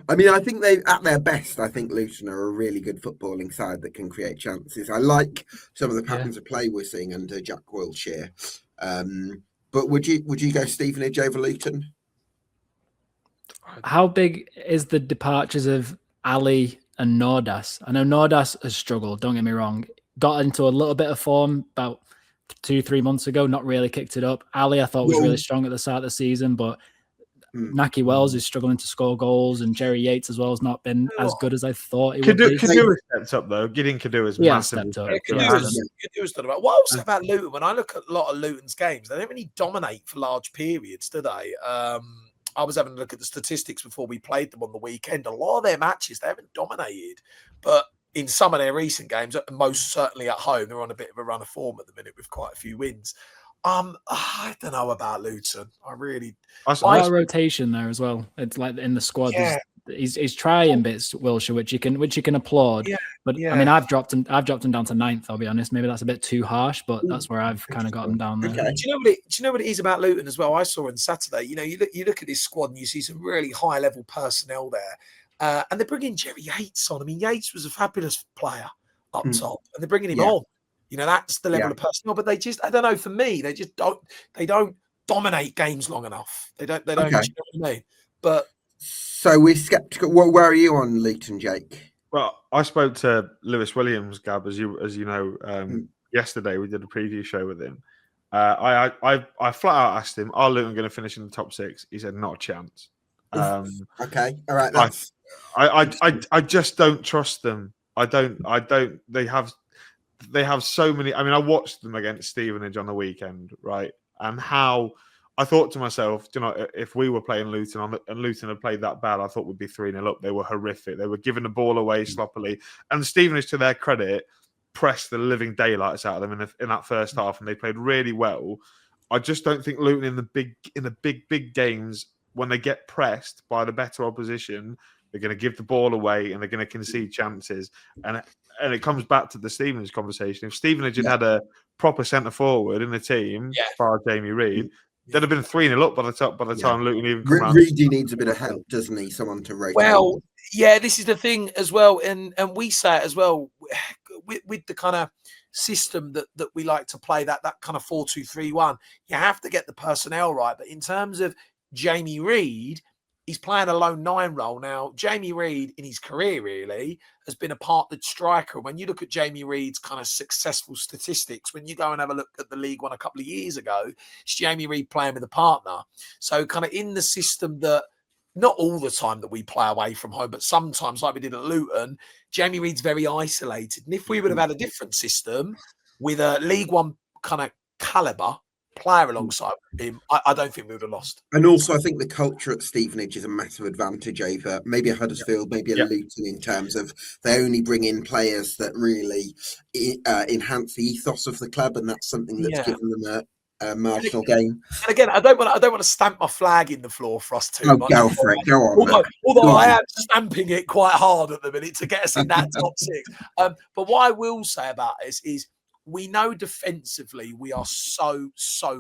I mean, I think they, at their best, I think Luton are a really good footballing side that can create chances. I like some of the patterns of play we're seeing under Jack Wilshere. But would you go Stevenage over Luton? How big is the departures of Ali and Nordas? I know Nordas has struggled, don't get me wrong. Got into a little bit of form about 2-3 months ago, not really kicked it up. Ali, I thought, was really strong at the start of the season, but Naki Wells is struggling to score goals, and Jerry Yates as well has not been as good as I thought he would be. Kadua stepped up though. Gideon Kadua is massively stepped up. Kadua's done about. What I will say about Luton, when I look at a lot of Luton's games, they don't really dominate for large periods, do they? I was having a look at the statistics before we played them on the weekend. A lot of their matches, they haven't dominated. But in some of their recent games, most certainly at home, they're on a bit of a run of form at the minute with quite a few wins. I don't know about Luton. I really... A lot of rotation there as well. It's like in the squad. Yeah. He's trying bits, Wilshere, which you can applaud. Yeah, but yeah. I mean, I've dropped him down to 9th. I'll be honest. Maybe that's a bit too harsh, but that's where I've kind of got him down there. Okay. Do you know what it is about Luton as well? I saw on Saturday. You know, you look at this squad and you see some really high level personnel there, and they're bringing Jerry Yates on. I mean, Yates was a fabulous player up top, and they're bringing him on. You know, that's the level of personnel. But they just, I don't know. For me, they just don't. They don't dominate games long enough. They don't. Okay. You know what I mean? But so we're skeptical. Where are you on Luton, Jake? Well, I spoke to Lewis Williams, Gab, as you know, yesterday. We did a preview show with him. I flat out asked him, "Are Luton going to finish in the top 6?" He said, "Not a chance." Okay, all right. That's... I just don't trust them. I don't. They have so many. I mean, I watched them against Stevenage on the weekend, right? And how I thought to myself, you know, if we were playing Luton and Luton had played that bad, I thought we'd be 3-0 up. They were horrific. They were giving the ball away sloppily. And Stevenage, to their credit, pressed the living daylights out of them in that first half, and they played really well. I just don't think Luton in the big games, when they get pressed by the better opposition, they're going to give the ball away and they're going to concede chances. And it comes back to the Stevenage conversation. If Stevenage had had a proper centre forward in the team, as far as Jamie Reid, they'd have been 3-0 up by the time Luton even come around. Reedy needs a bit of help, doesn't he? Someone to rate. Well, yeah, this is the thing as well, and we say it as well with the kind of system that we like to play, that kind of 4-2-3-1. You have to get the personnel right, but in terms of Jamie Reid, he's playing a lone 9 role now. Jamie Reid, in his career, really has been a partnered striker. When you look at Jamie Reid's kind of successful statistics, when you go and have a look at the League One a couple of years ago, it's Jamie Reid playing with a partner. So kind of in the system that, not all the time that we play away from home, but sometimes, like we did at Luton, Jamie Reid's very isolated. And if we would have had a different system with a League One kind of calibre player alongside him, I don't think we would have lost. And also, I think the culture at Stevenage is a massive advantage over maybe a Huddersfield, maybe a Luton, in terms of they only bring in players that really enhance the ethos of the club, and that's something that's given them a marginal gain. And again, I don't want to stamp my flag in the floor for us too much. Go for it. Go on. Although I am stamping it quite hard at the minute to get us in that top 6. But what I will say about this is, we know defensively we are so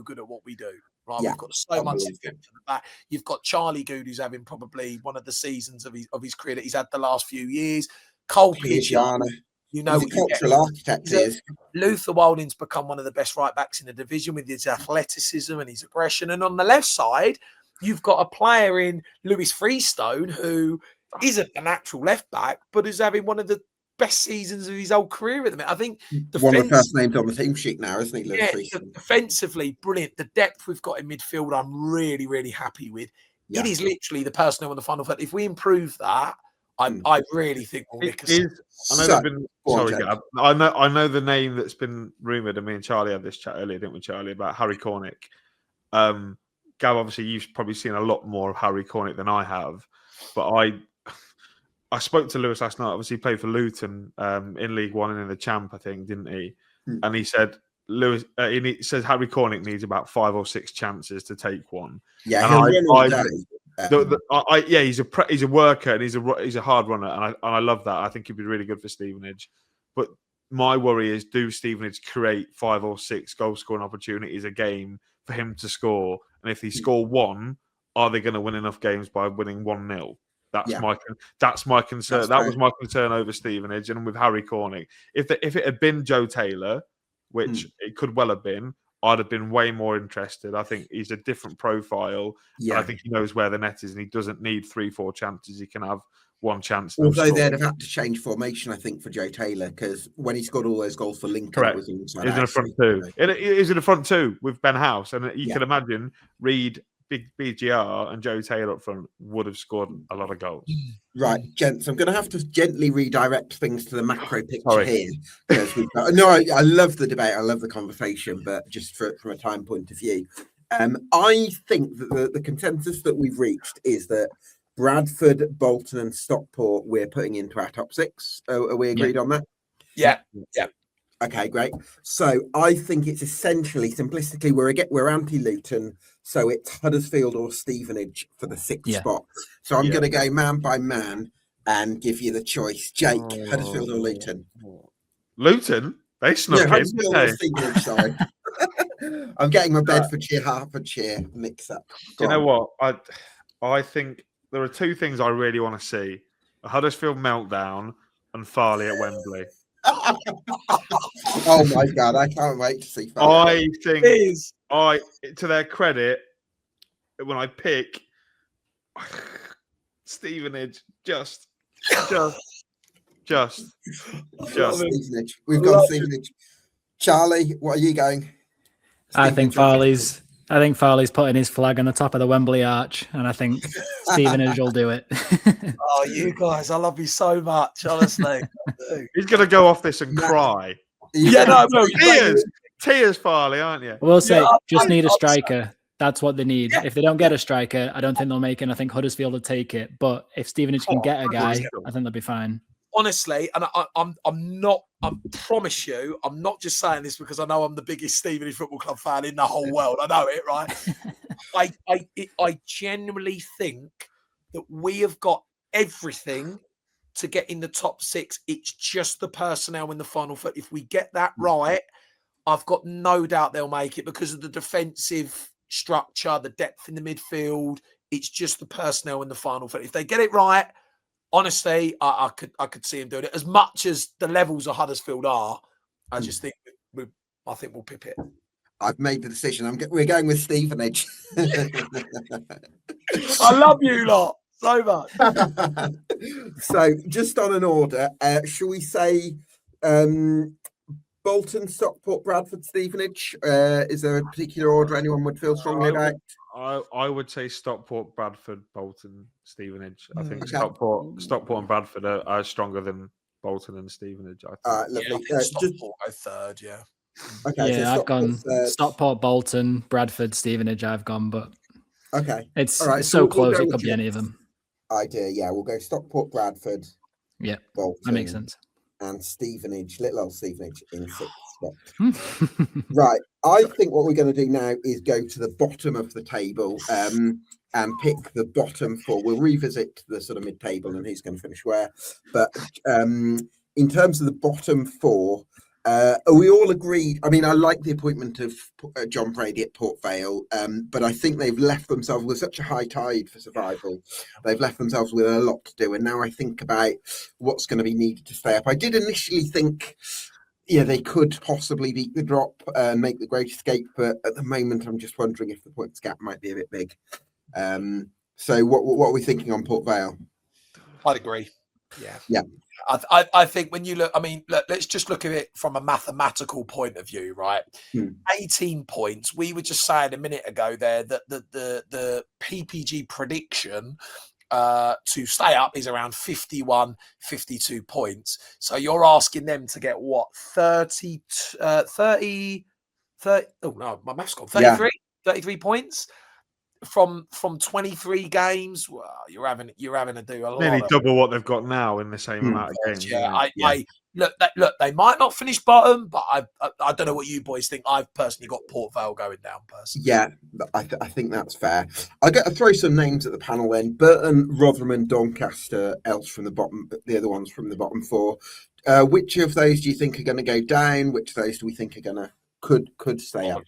good at what we do. Right, we've got so much depth at the back. You've got Charlie Good, who's having probably one of the seasons of his career that he's had the last few years. Cole Piagiano, you know, he's a cultural architect. Luther Wilding's become one of the best right backs in the division with his athleticism and his aggression. And on the left side, you've got a player in Lewis Freestone who isn't a natural left back, but is having one of the best seasons of his whole career at the minute. I think one of the first names on the team sheet now, isn't he? Defensively, brilliant. The depth we've got in midfield, I'm really happy with. It is literally the personnel on the final third. If we improve that, I really think we'll nick us. I know the name that's been rumoured, and me and Charlie had this chat earlier, didn't we, Charlie, about Harry Cornick. Gav, obviously, you've probably seen a lot more of Harry Cornick than I have, but I spoke to Lewis last night. Obviously, he played for Luton in League One and in the Champ, I think, didn't he? And he said he says Harry Cornick needs about 5 or 6 chances to take one. Yeah, he's a worker and he's a hard runner, and I love that. I think he'd be really good for Stevenage. But my worry is, do Stevenage create 5 or 6 goal scoring opportunities a game for him to score? And if they score one, are they going to win enough games by winning 1-0? That's my concern. That was my concern over Stevenage, and with Harry Cornick. If it had been Joe Taylor, which it could well have been, I'd have been way more interested. I think he's a different profile. Yeah. I think he knows where the net is, and he doesn't need 3-4 chances. He can have one chance. Although they'd have had to change formation, I think, for Joe Taylor, because when he scored all those goals for Lincoln, it was inside. He's in the front two. He's in the front two with Ben House, and you can imagine Reid, Big BGR, and Joe Taylor up front would have scored a lot of goals. Right, gents, I'm going to have to gently redirect things to the macro picture here. Because I love the debate, I love the conversation, but just from a time point of view. I think that the consensus that we've reached is that Bradford, Bolton, and Stockport we're putting into our top 6. Are we agreed on that? Yeah. Okay, great. So I think it's essentially, simplistically, we're anti-Luton, so it's Huddersfield or Stevenage for the 6th spot. So I'm going to go man by man and give you the choice. Jake, Huddersfield or Luton? Luton? They snuck in, Huddersfield didn't or they? Stevenage, sorry. I'm getting my Bedfordshire, Hertfordshire mix up. Do you know what? I think there are 2 things I really want to see: a Huddersfield meltdown and Farley at Wembley. Oh my god, I can't wait to see Farley. I think, to their credit, when I pick Stevenage, just. Stevenage. We've gone Stevenage. Charlie, what are you going? I think Farley's putting his flag on the top of the Wembley arch, and I think Stevenage will do it. Oh, you guys, I love you so much, honestly. He's going to go off this and cry. Yeah, no, Tears, Farley, aren't you? We'll say, just need a striker. That's what they need. Yeah. If they don't get a striker, I don't think they'll make it. And I think Huddersfield will take it. But if Stevenage can get a guy, I think they'll be fine. Honestly, and I promise you, I'm not just saying this because I know I'm the biggest Stevenage Football Club fan in the whole world. I know it, right? I genuinely think that we have got everything to get in the top 6. It's just the personnel in the final third. If we get that right, I've got no doubt they'll make it because of the defensive structure, the depth in the midfield. It's just the personnel in the final third. If they get it right, honestly, I could see him doing it. As much as the levels of Huddersfield are, I just think I think we'll pip it. I've made the decision. We're going with Stevenage. I love you lot so much. So, just on an order, shall we say Bolton, Stockport, Bradford, Stevenage? Is there a particular order anyone would feel strongly about? I would say Stockport, Bradford, Bolton, Stevenage. I think Stockport and Bradford are stronger than Bolton and Stevenage. I think. Lovely. Yeah, Stockport go third, yeah. Okay, yeah, so I've gone Stockport, Bolton, Bradford, Stevenage. I've gone, but it's so close. It could be any of them. We'll go Stockport, Bradford. Yeah, Bolton, that makes sense. And Stevenage, little old Stevenage in 6th spot. Right. I think what we're going to do now is go to the bottom of the table and pick the bottom 4. We'll revisit the sort of mid-table and who's going to finish where. But in terms of the bottom 4, are we all agreed? I mean, I like the appointment of John Brady at Port Vale, but I think they've left themselves with such a high tide for survival. They've left themselves with a lot to do. And now I think about what's going to be needed to stay up. I did initially think, they could possibly beat the drop and make the Great Escape. But at the moment, I'm just wondering if the points gap might be a bit big. So what are we thinking on Port Vale? I'd agree. Yeah. I think when you look, let's just look at it from a mathematical point of view, right? 18 points. We were just saying a minute ago there that the PPG prediction to stay up is around 51, 52 points. So you're asking them to get what? 30, oh no, my math's gone. 33 points. From 23 games, well, you're having to do a lot. Nearly double what they've got now in the same amount of games. I look. They might not finish bottom, but I don't know what you boys think. I've personally got Port Vale going down. Personally, yeah, I think that's fair. I'll throw some names at the panel then: Burton, Rotherham, and Doncaster. Else from the bottom, the other ones from the bottom 4. Which of those do you think are going to go down? Which of those do we think are going to could stay up?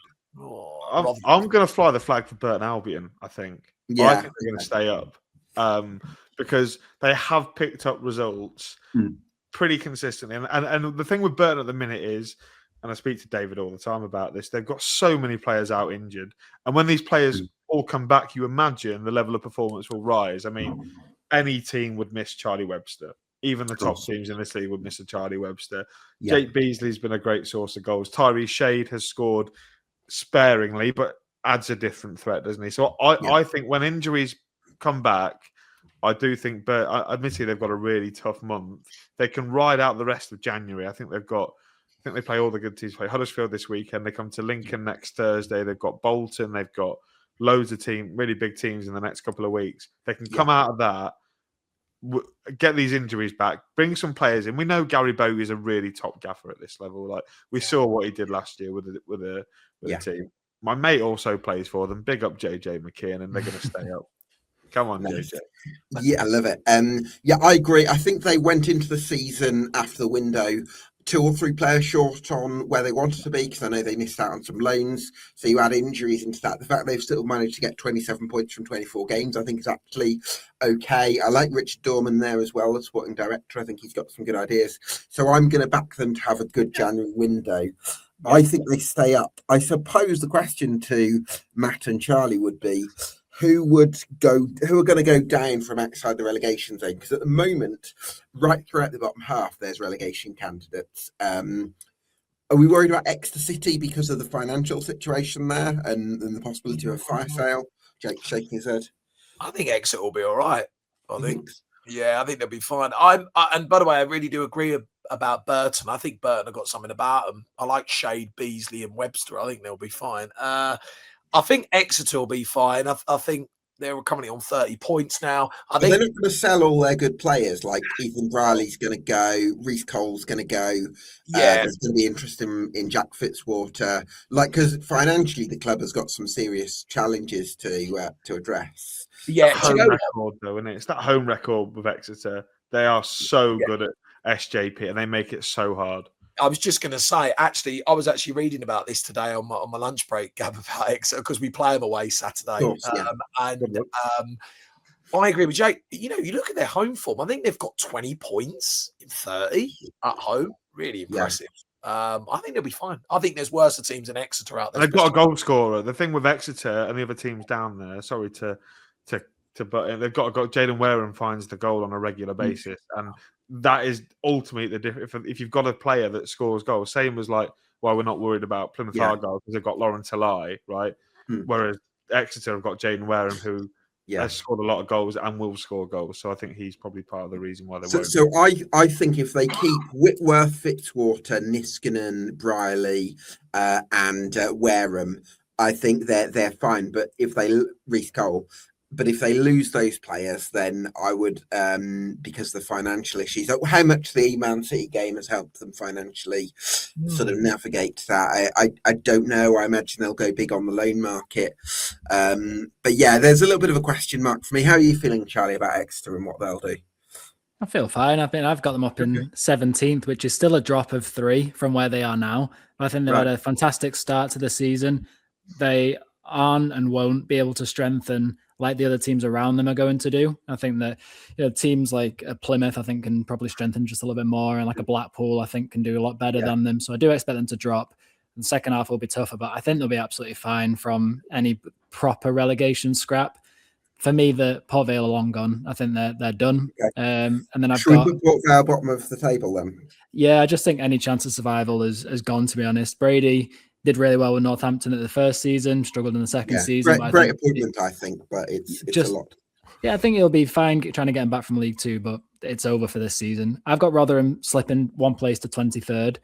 I'm going to fly the flag for Burton Albion, I think. Yeah. I think they're going to stay up because they have picked up results pretty consistently. And the thing with Burton at the minute is, and I speak to David all the time about this, they've got so many players out injured. And when these players all come back, you imagine the level of performance will rise. I mean, any team would miss Charlie Webster. Even the top teams in this league would miss a Charlie Webster. Yeah. Jake Beasley's been a great source of goals. Tyree Shade has scored sparingly, but adds a different threat, doesn't he? So I think when injuries come back, I do think, but admittedly they've got a really tough month. They can ride out the rest of January. I think they've got think they play all the good teams. Play Huddersfield this weekend. They come to Lincoln next Thursday. They've got Bolton. They've got loads of really big teams in the next couple of weeks. They can come out of that, get these injuries back, bring some players in. We know Gary Bogue is a really top gaffer at this level. Like we saw what he did last year with a team. My mate also plays for them. Big up JJ McKeon, and they're going to stay up. Come on, JJ. Yeah, I love it. Yeah, I agree. I think they went into the season after the window 2 or 3 players short on where they wanted to be, because I know they missed out on some loans. So you add injuries into that. The fact they've still managed to get 27 points from 24 games, I think is actually okay. I like Richard Dorman there as well, the sporting director. I think he's got some good ideas. So I'm going to back them to have a good January window. I think they stay up. I suppose the question to Matt and Charlie would be, who are going to go down from outside the relegation zone? Because at the moment, right throughout the bottom half, there's relegation candidates. Are we worried about Exeter City because of the financial situation there and the possibility of a fire sale? Jake shaking his head. I think Exeter will be all right. I You think. think? Yeah, I think they'll be fine. And by the way, I really do agree about Burton. I think Burton have got something about them. I like Shade, Beasley, and Webster. I think they'll be fine. I think Exeter will be fine. I think they're currently on 30 points now. But they're not going to sell all their good players. Like Ethan Briley's going to go, Reece Cole's going to go. There's going to be interest in Jack Fitzwater. Like, because financially the club has got some serious challenges to address. Yeah, home record though, isn't it? It's that home record with Exeter. They are so good at SJP, and they make it so hard. I was just going to say, actually, I was actually reading about this today on my lunch break, Gab, about Exeter, because we play them away Saturday. Course, I agree with Jake. You know, you look at their home form, I think they've got 20 points in 30 at home. Really impressive. I think they'll be fine. I think there's worse teams than Exeter out there. They've got a goal scorer. The thing with Exeter and the other teams down there, sorry to but they've got Jaden Wareham finds the goal on a regular basis, and that is ultimately the difference. If you've got a player that scores goals, same as like why we're not worried about Plymouth Argyle because they've got Lawrence Talai, right? Whereas Exeter have got Jaden Wareham who has scored a lot of goals and will score goals. So I think he's probably part of the reason why they won't. So I think if they keep Whitworth, Fitzwater, Niskanen, Briley, and Wareham, I think they're fine. But if they Reece Cole. But if they lose those players, then I would, because of the financial issues, how much the Man City game has helped them financially sort of navigate that, I don't know. I imagine they'll go big on the loan market. But yeah, there's a little bit of a question mark for me. How are you feeling, Charlie, about Exeter and what they'll do? I feel fine. I've got them up in 17th, which is still a drop of 3 from where they are now. I think they've had a fantastic start to the season. They aren't and won't be able to strengthen like the other teams around them are going to do. I think that teams like Plymouth, I think, can probably strengthen just a little bit more, and like a Blackpool, I think, can do a lot better than them. So I do expect them to drop. The second half will be tougher, but I think they'll be absolutely fine from any proper relegation scrap. For me, the Port Vale are long gone. I think they're done. Okay. And then I've Should got we put Port Vale bottom of the table then? Yeah, I just think any chance of survival has gone, to be honest. Brady did really well with Northampton at the first season, struggled in the second season. Great appointment, I think, but it's just a lot. Yeah, I think he'll be fine trying to get him back from League Two, but it's over for this season. I've got Rotherham slipping 1 place to 23rd.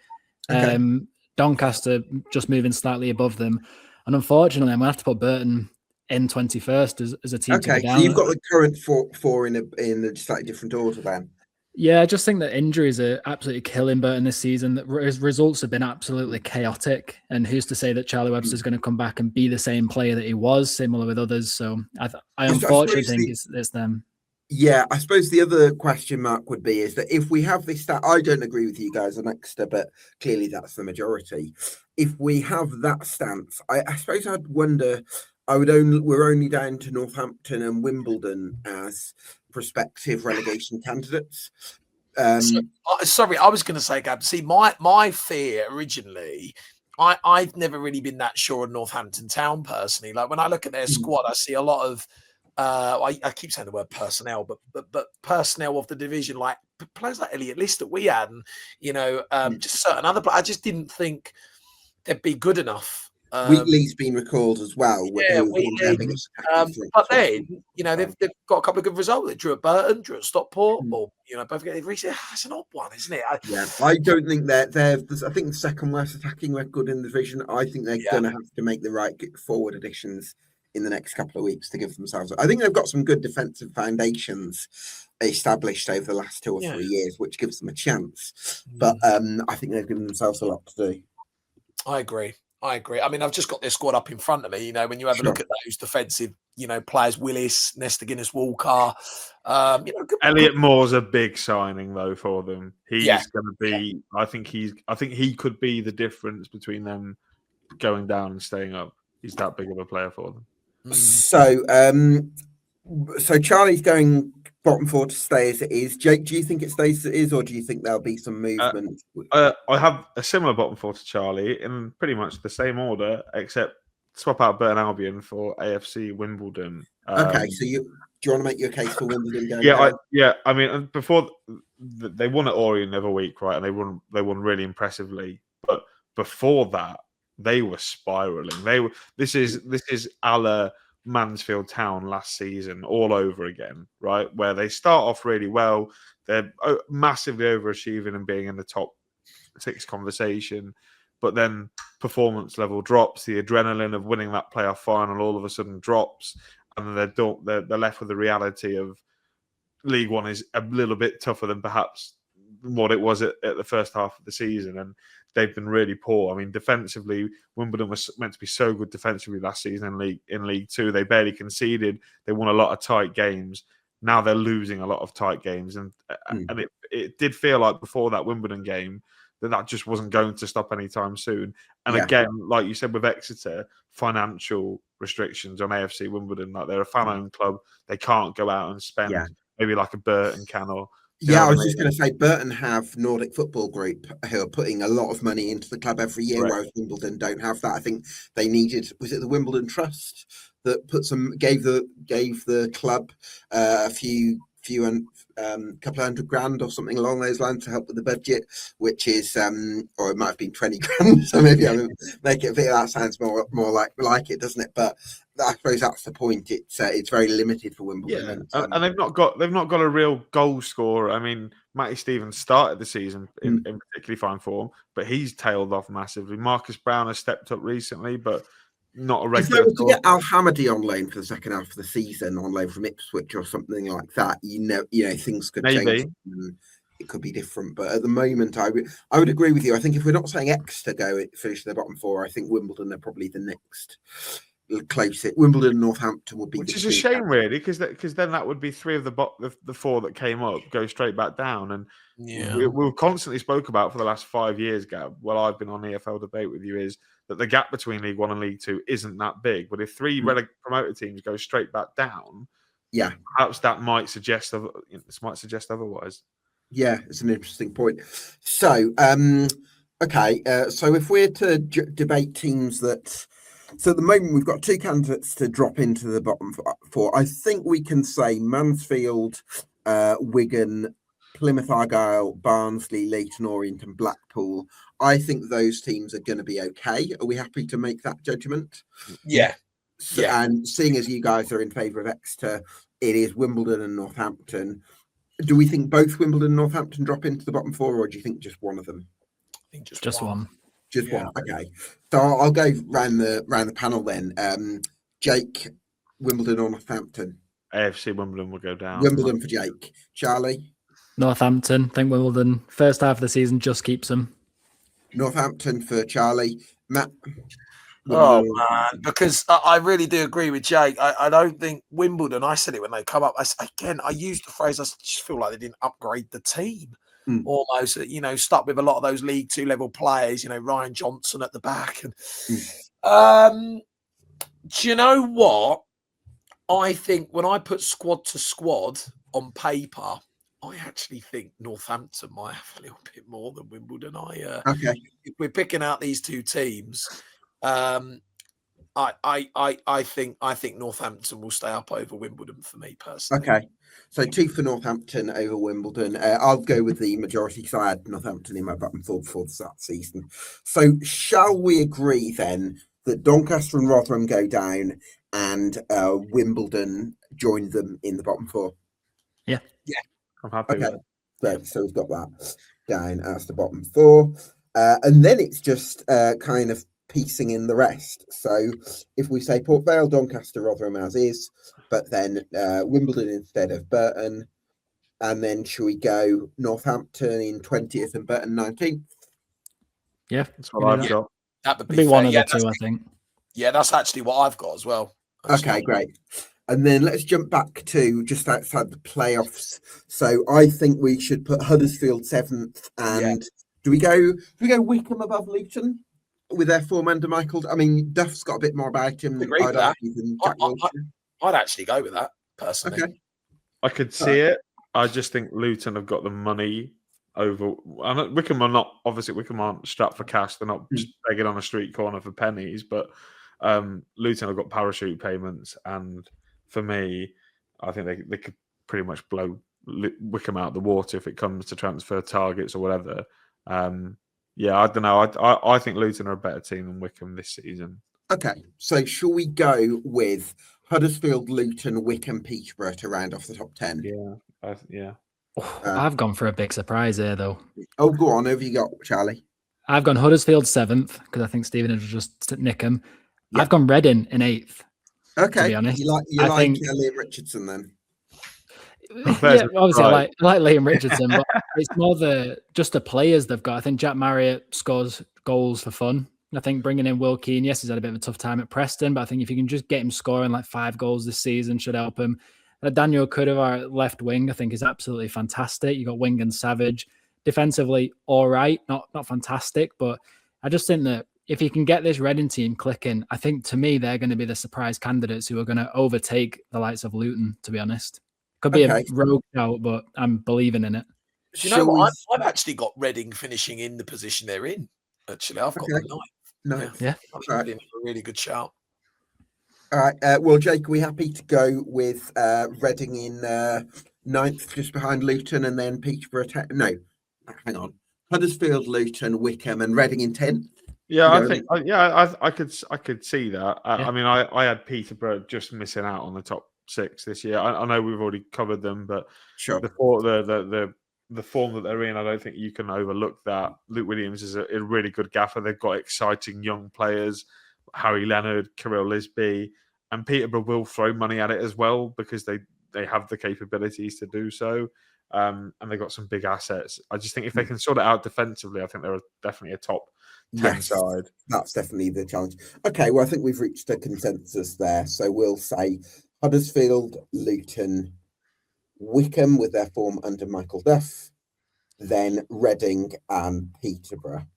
Okay. Doncaster just moving slightly above them. And unfortunately, I'm going to have to put Burton in 21st as a team to be down. So you've got the current four in a slightly different order then. Yeah, I just think that injuries are absolutely killing Burton this season. His results have been absolutely chaotic. And who's to say that Charlie Webster's going to come back and be the same player that he was, similar with others? So I unfortunately think it's them. Yeah, I suppose the other question mark would be is that if we have this stat, I don't agree with you guys on Exeter, but clearly that's the majority. If we have that stance, I suppose I'd wonder, we're only down to Northampton and Wimbledon as prospective relegation candidates. Sorry, I was going to say, Gab, see, my fear originally, I've never really been that sure of Northampton Town personally. Like when I look at their squad, I see a lot of, I keep saying the word personnel, but personnel of the division, like players like Elliot List that we had, and just certain other players. I just didn't think they'd be good enough Wheatley's been recalled as well. Yeah, Who was one of their Wheatley. biggest attackers But throughout then, they've got a couple of good results. They drew at Burton, drew at Stockport, or both get recently. It's an odd one, isn't it? Yeah, I don't think they're. I think the second worst attacking record in the division. I think they're going to have to make the right forward additions in the next couple of weeks to give themselves. I think they've got some good defensive foundations established over the last 2 or 3 years, which gives them a chance. But I think they've given themselves a lot to do. I agree. I mean, I've just got their squad up in front of me. When you have a look at those defensive, players, Willis, Nesta Guinness, Walker. Elliot Moore's a big signing though for them. He's going to be. I think he could be the difference between them going down and staying up. He's that big of a player for them. So, Charlie's going bottom 4 to stay as it is. Jake, do you think it stays as it is, or do you think there'll be some movement? I have a similar bottom 4 to Charlie in pretty much the same order, except swap out Burton Albion for AFC Wimbledon. Okay, so do you want to make your case for Wimbledon going down? I mean, before they won at Orient the other week, right, and they won really impressively. But before that, they were spiraling. This is a la Mansfield Town last season all over again, right? Where they start off really well, they're massively overachieving and being in the top 6 conversation, but then performance level drops. The adrenaline of winning that playoff final all of a sudden drops, and then they're left with the reality of League One is a little bit tougher than perhaps what it was at the first half of the season, and they've been really poor. I mean, defensively, Wimbledon was meant to be so good defensively last season in League Two. They barely conceded. They won a lot of tight games. Now they're losing a lot of tight games, and it did feel like before that Wimbledon game that just wasn't going to stop anytime soon. And again, like you said with Exeter, financial restrictions on AFC Wimbledon. Like they're a fan-owned club, they can't go out and spend maybe like a Burton can or. I was just going to say, Burton have Nordic Football Group who are putting a lot of money into the club every year, whereas Wimbledon don't have that. I think they needed, was it the Wimbledon Trust that gave the club a couple of $100,000 or something along those lines to help with the budget, which is, or it might have been 20 grand. So maybe I make it a bit. That sounds more like it, doesn't it? But I suppose that's the point. It's very limited for Wimbledon. And they've not got a real goal scorer. I mean, Matty Stevens started the season in particularly fine form, but he's tailed off massively. Marcus Brown has stepped up recently, but not a regular. If they were to get Al Hamadi on loan for the second half of the season, on loan from Ipswich or something like that, things could change. It could be different, but at the moment, I would agree with you. I think if we're not saying Exeter finish the bottom 4, I think Wimbledon are probably the next closest. Wimbledon and Northampton would be, which is a shame, really, because then that would be 3 of the 4 that came up go straight back down. And we've constantly spoke about for the last 5 years, Gab. Well, I've been on EFL Debate with you is that the gap between League One and League Two isn't that big. But if 3 promoted teams go straight back down, perhaps that might suggest otherwise. Yeah, it's an interesting point. So, so if we're to debate teams that, so at the moment we've got 2 candidates to drop into the bottom 4. I think we can say Mansfield, Wigan, Plymouth Argyle, Barnsley, Leyton Orient, and Blackpool. I think those teams are going to be okay. Are we happy to make that judgment? Yeah. And seeing as you guys are in favour of Exeter, it is Wimbledon and Northampton. Do we think both Wimbledon and Northampton drop into the bottom 4, or do you think just one of them? I think just one. Just one. Okay. So I'll go round the panel then. Jake, Wimbledon or Northampton? AFC Wimbledon will go down. Wimbledon for Jake. Charlie? Northampton. I think Wimbledon, first half of the season, just keeps them. Northampton for Charlie. Matt? Oh, man, because I really do agree with Jake. I don't think Wimbledon, I said it when they come up, I used the phrase, I just feel like they didn't upgrade the team. Almost, stuck with a lot of those League Two level players, Ryan Johnson at the back. And do you know what? I think when I put squad to squad on paper, I actually think Northampton might have a little bit more than Wimbledon. If we're picking out these 2 teams, I think Northampton will stay up over Wimbledon for me personally. Okay, so 2 for Northampton over Wimbledon. I'll go with the majority because I had Northampton in my bottom 4 before the start of the season. So shall we agree then that Doncaster and Rotherham go down and Wimbledon join them in the bottom four. I'm happy with Okay, that. so we've got that down as the bottom four. And then it's just kind of piecing in the rest. So if we say Port Vale, Doncaster, Rotherham as is, but then Wimbledon instead of Burton, and then should we go Northampton in 20th and Burton 19th? Yeah, That's what I've got. That would it'd be be one fair. of the two, I think. Yeah, that's actually what I've got as well. Okay, great. And then let's jump back to just outside the playoffs. So I think we should put Huddersfield 7th. And do we go Wickham above Luton with their form under Michael? I mean, Duff's got a bit more about him Agree with I'd that. argue than Jack Wilshere. I'd actually go with that personally. Okay. I could see it. I just think Luton have got the money over. Wickham are not, obviously, Wickham aren't strapped for cash. They're not just begging on a street corner for pennies, but Luton have got parachute payments. And for me, I think they could pretty much blow Wickham out of the water if it comes to transfer targets or whatever. Yeah, I don't know. I think Luton are a better team than Wickham this season. Okay, so shall we go with Huddersfield, Luton, Wickham, Peterborough to round off the top 10? Yeah. I've gone for a big surprise here, though. Oh, go on. Who have you got, Charlie? I've gone Huddersfield 7th because I think Stephen would just nick him. Yeah. I've gone Reading in 8th. Okay, to be honest. you like Liam Richardson then? Yeah, obviously I like Liam Richardson, but it's more just the players they've got. I think Jack Marriott scores goals for fun. I think bringing in Will Keane, yes, he's had a bit of a tough time at Preston, but I think if you can just get him scoring like 5 goals this season, should help him. Daniel Kudovar at left wing, I think, is absolutely fantastic. You got Wing and Savage. Defensively, all right, not fantastic, but I just think that if you can get this Reading team clicking, I think to me they're going to be the surprise candidates who are going to overtake the likes of Luton, to be honest. Could be a rogue out, but I'm believing in it. Do you know what? I've actually got Reading finishing in the position they're in. Actually, I've got them ninth. Yeah. I think Reading a really good shout. All right. Well, Jake, are we happy to go with Reading in 9th, just behind Luton, and then Peterborough? No, hang on. Huddersfield, Luton, Wickham, and Reading in 10th. Yeah, I think. I could see that. I mean, I had Peterborough just missing out on the top 6 this year. I know we've already covered them, but sure, the form that they're in, I don't think you can overlook that. Luke Williams is a really good gaffer. They've got exciting young players, Harry Leonard, Kirill Lisby, and Peterborough will throw money at it as well because they have the capabilities to do so. And they've got some big assets. I just think if they can sort it out defensively, I think they're definitely a top 10 side. That's definitely the challenge. Okay, well, I think we've reached a consensus there. So we'll say Huddersfield, Luton, Wickham with their form under Michael Duff, then Reading and Peterborough.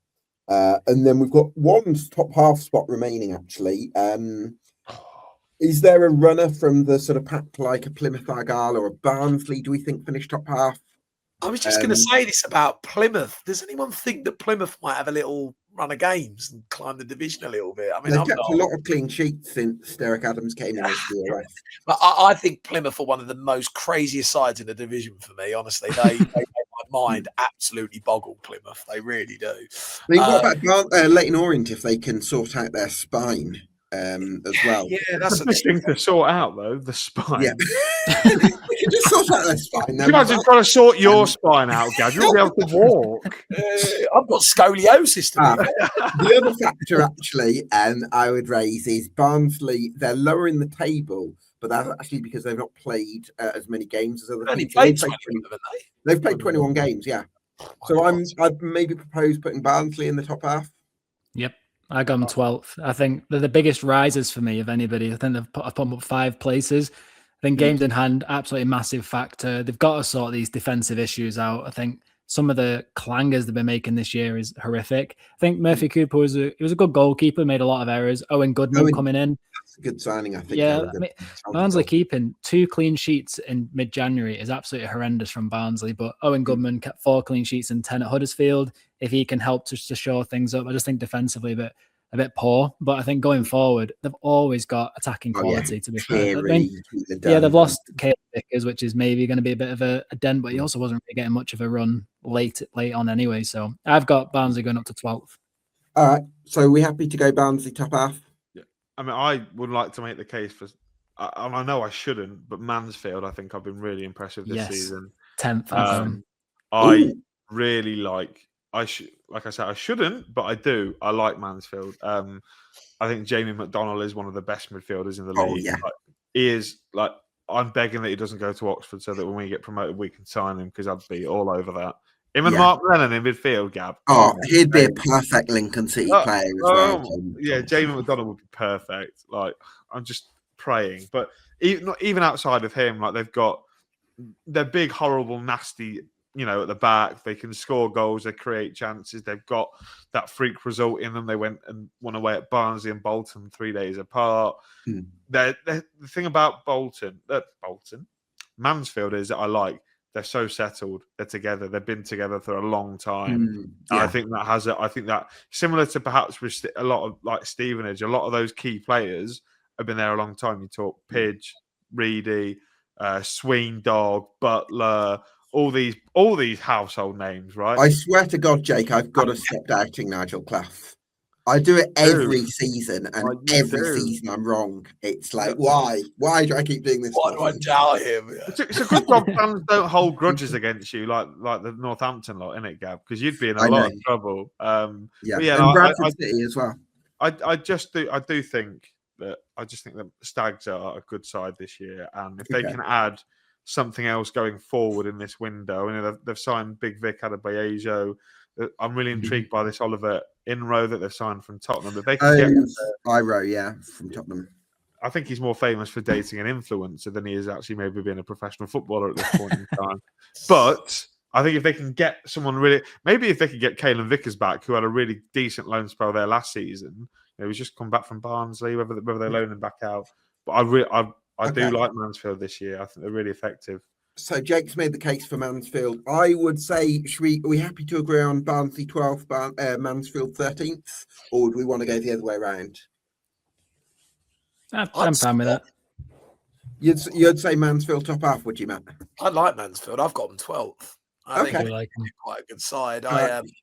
And then we've got one top half spot remaining, actually. Is there a runner from the sort of pack like a Plymouth Argyle or a Barnsley, do we think, finish top half? I was just going to say this about Plymouth. Does anyone think that Plymouth might have a little run of games and climb the division a little bit? I mean, they've kept a lot of clean sheets since Derek Adams came in as DRF. But I think Plymouth are one of the most craziest sides in the division for me. Honestly, they make my mind absolutely boggle. Plymouth, they really do. I mean, what about Leighton Orient if they can sort out their spine? As well. Yeah, that's a thing to sort out, though. The spine. Yeah, we can just sort out their spine. Can you imagine trying to sort your spine out, Gav? You'll be able to walk. I've got scoliosis. The other factor, actually, I would raise is Barnsley. They're lower in the table, but that's actually because they've not played as many games as other teams. They've played 21 games. Yeah. So I'd maybe propose putting Barnsley in the top half. Yep. I got them 12th. I think they're the biggest risers for me of anybody. I think I've put them up 5 places. I think games in hand, absolutely massive factor. They've got to sort these defensive issues out. I think some of the clangers they've been making this year is horrific. I think Murphy Cooper was a good goalkeeper, made a lot of errors. Owen Goodman coming in. That's a good signing, I think. Yeah, I mean, Barnsley keeping 2 clean sheets in mid-January is absolutely horrendous from Barnsley, but Owen Goodman kept 4 clean sheets and 10 at Huddersfield. If he can help to shore things up, I just think defensively a bit poor, but I think going forward, they've always got attacking quality, to be fair. They've lost Caleb Vickers, which is maybe going to be a bit of a dent, but he also wasn't really getting much of a run late on anyway. So I've got Barnsley going up to 12th. All right. So are we happy to go Barnsley top half? I mean, I would like to make the case for, and I know I shouldn't, but Mansfield, I think I've been really impressed with this Yes. season. 10th. I've got him. I Ooh. really like. Like I said, I shouldn't, but I do. I like Mansfield. I think Jamie McDonnell is one of the best midfielders in the Oh, league. yeah. Like, he is like. I'm begging that he doesn't go to Oxford so that when we get promoted, we can sign him because I'd be all over that. Him and Yeah. Mark Lennon in midfield, Gab. Oh, my he'd be a days. perfect Lincoln City player as well. Yeah, Jamie McDonnell would be perfect. Like, I'm just praying, but even outside of him, like they're big, horrible, nasty. At the back, they can score goals, they create chances. They've got that freak result in them. They went and won away at Barnsley and Bolton 3 days apart. The thing about Mansfield is that I like. They're so settled. They're together. They've been together for a long time. Yeah. I think that similar to perhaps with a lot of like Stevenage, a lot of those key players have been there a long time. You talk Pidge, Reedy, Sween Dog, Butler, all these household names, right? I swear to God, Jake, I've got to stop doubting Nigel Clough. I do it every season, and every season I'm wrong. It's like, why? Why do I keep doing this? Why do I doubt him? It's a good job fans don't hold grudges against you like the Northampton lot, innit, Gab? Because you'd be in a lot of trouble. Yeah, but yeah, and Bradford City as well. I do think that Stags are a good side this year, and if they can add something else going forward in this window, they've signed Big Vic Adebayo. I'm really intrigued by this Oliver Inrow that they've signed from Tottenham. If they can get Iro, from Tottenham. I think he's more famous for dating an influencer than he is actually maybe being a professional footballer at this point in time. But I think if they can get someone maybe if they could get Caelan Vickers back, who had a really decent loan spell there last season. He's just come back from Barnsley, whether they loan him back out. But I do like Mansfield this year. I think they're really effective. So Jake's made the case for Mansfield. I would say, are we happy to agree on Barnsley 12th, Mansfield 13th, or would we want to go the other way around? I'm fine with that. You'd say Mansfield top half, would you, Matt? I like Mansfield. I've got them 12th. I think like they're quite a good side.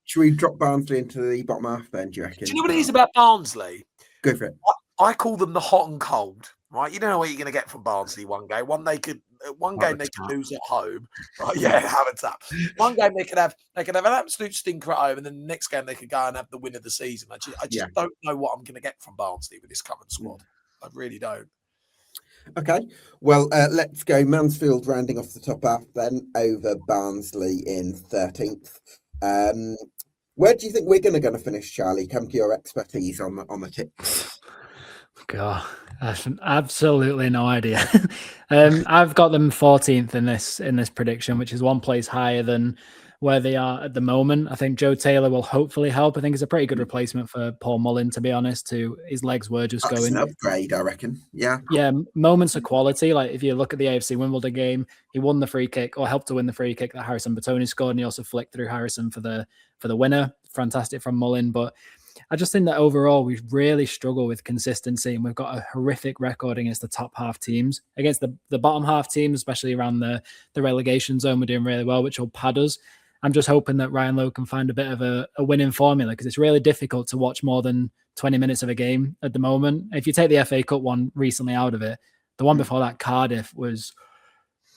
Should we drop Barnsley into the bottom half then, do you reckon? Do you know what it is about Barnsley? Go for it. I call them the hot and cold, right? You don't know what you're going to get from Barnsley one game. One game they could lose at home. Right? Yeah, have a tap. One game they could have an absolute stinker at home, and then the next game they could go and have the win of the season. I just don't know what I'm going to get from Barnsley with this current squad. I really don't. Okay, well, let's go Mansfield rounding off the top half then over Barnsley in 13th. Where do you think we're going to finish, Charlie? Come to your expertise on the tips. God, I have absolutely no idea. I've got them 14th in this prediction, which is one place higher than where they are at the moment. I think Joe Taylor will hopefully help. I think it's a pretty good replacement for Paul Mullin, to be honest. His legs were just going. An upgrade, I reckon. Yeah. Yeah, moments of quality. Like if you look at the AFC Wimbledon game, he won the free kick or helped to win the free kick that Harrison Bertoni scored, and he also flicked through Harrison for the winner. Fantastic from Mullin, but I just think that overall we really struggle with consistency, and we've got a horrific record against the top half teams. Against the bottom half teams, especially around the relegation zone, we're doing really well, which will pad us. I'm just hoping that Ryan Lowe can find a bit of a winning formula, because it's really difficult to watch more than 20 minutes of a game at the moment. If you take the FA Cup one recently out of it, the one before that, Cardiff, was,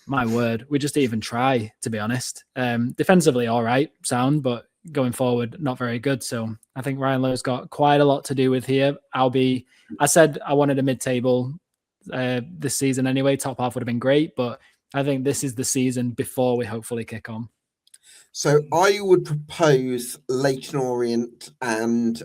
my word, we just didn't even try, to be honest. Defensively, all right, sound, but going forward, not very good. So I think Ryan Lowe's got quite a lot to do with here. I said I wanted a mid-table this season anyway. Top half would have been great, but I think this is the season before we hopefully kick on. So I would propose Leyton Orient and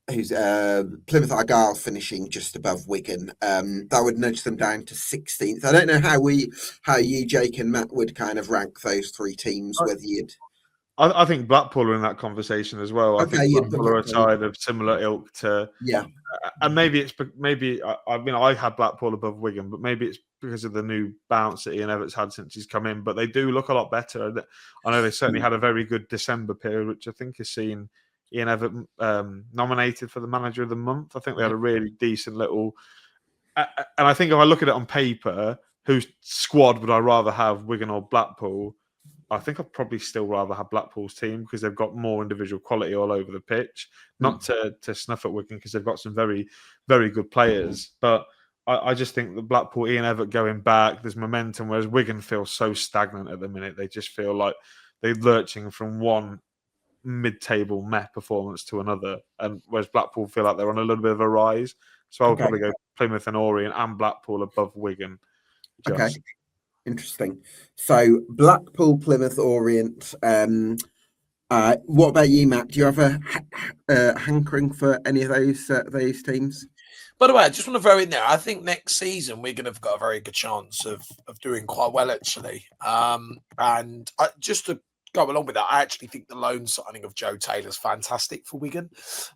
Plymouth Argyle finishing just above Wigan. That would nudge them down to 16th. I don't know how you, Jake, and Matt would kind of rank those three teams. Whether you'd. I think Blackpool are in that conversation as well. I think Blackpool are a side of similar ilk to and maybe I had Blackpool above Wigan, but maybe it's because of the new bounce that Ian Everett's had since he's come in. But they do look a lot better. I know they certainly had a very good December period, which I think has seen Ian Everett nominated for the Manager of the Month. I think they had a really decent little. And I think if I look at it on paper, whose squad would I rather have, Wigan or Blackpool? I think I'd probably still rather have Blackpool's team because they've got more individual quality all over the pitch. Not to snuff at Wigan because they've got some very, very good players. But I just think the Blackpool, Ian Evatt going back, there's momentum, whereas Wigan feels so stagnant at the minute. They just feel like they're lurching from one mid-table meh performance to another. And whereas Blackpool feel like they're on a little bit of a rise. So I would probably go Plymouth and Orient and Blackpool above Wigan. Okay. Interesting. So Blackpool, Plymouth, Orient. What about you, Matt? Do you have a hankering for any of those teams? By the way, I just want to throw in there. I think next season we're going to have got a very good chance of doing quite well, actually. And just to go along with that, I actually think the loan signing of Joe Taylor's fantastic for Wigan.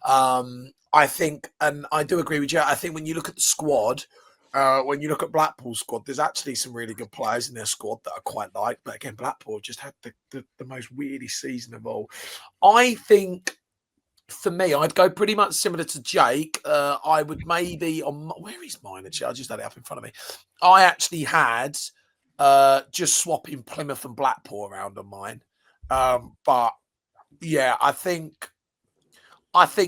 I think, and I do agree with you. I think when you look at the squad. When you look at Blackpool's squad, there's actually some really good players in their squad that I quite like. But again, Blackpool just had the most weirdest season of all. I think, for me, I'd go pretty much similar to Jake. I would maybe, where is mine actually? I just had it up in front of me. I actually had just swapping Plymouth and Blackpool around on mine. But yeah, I think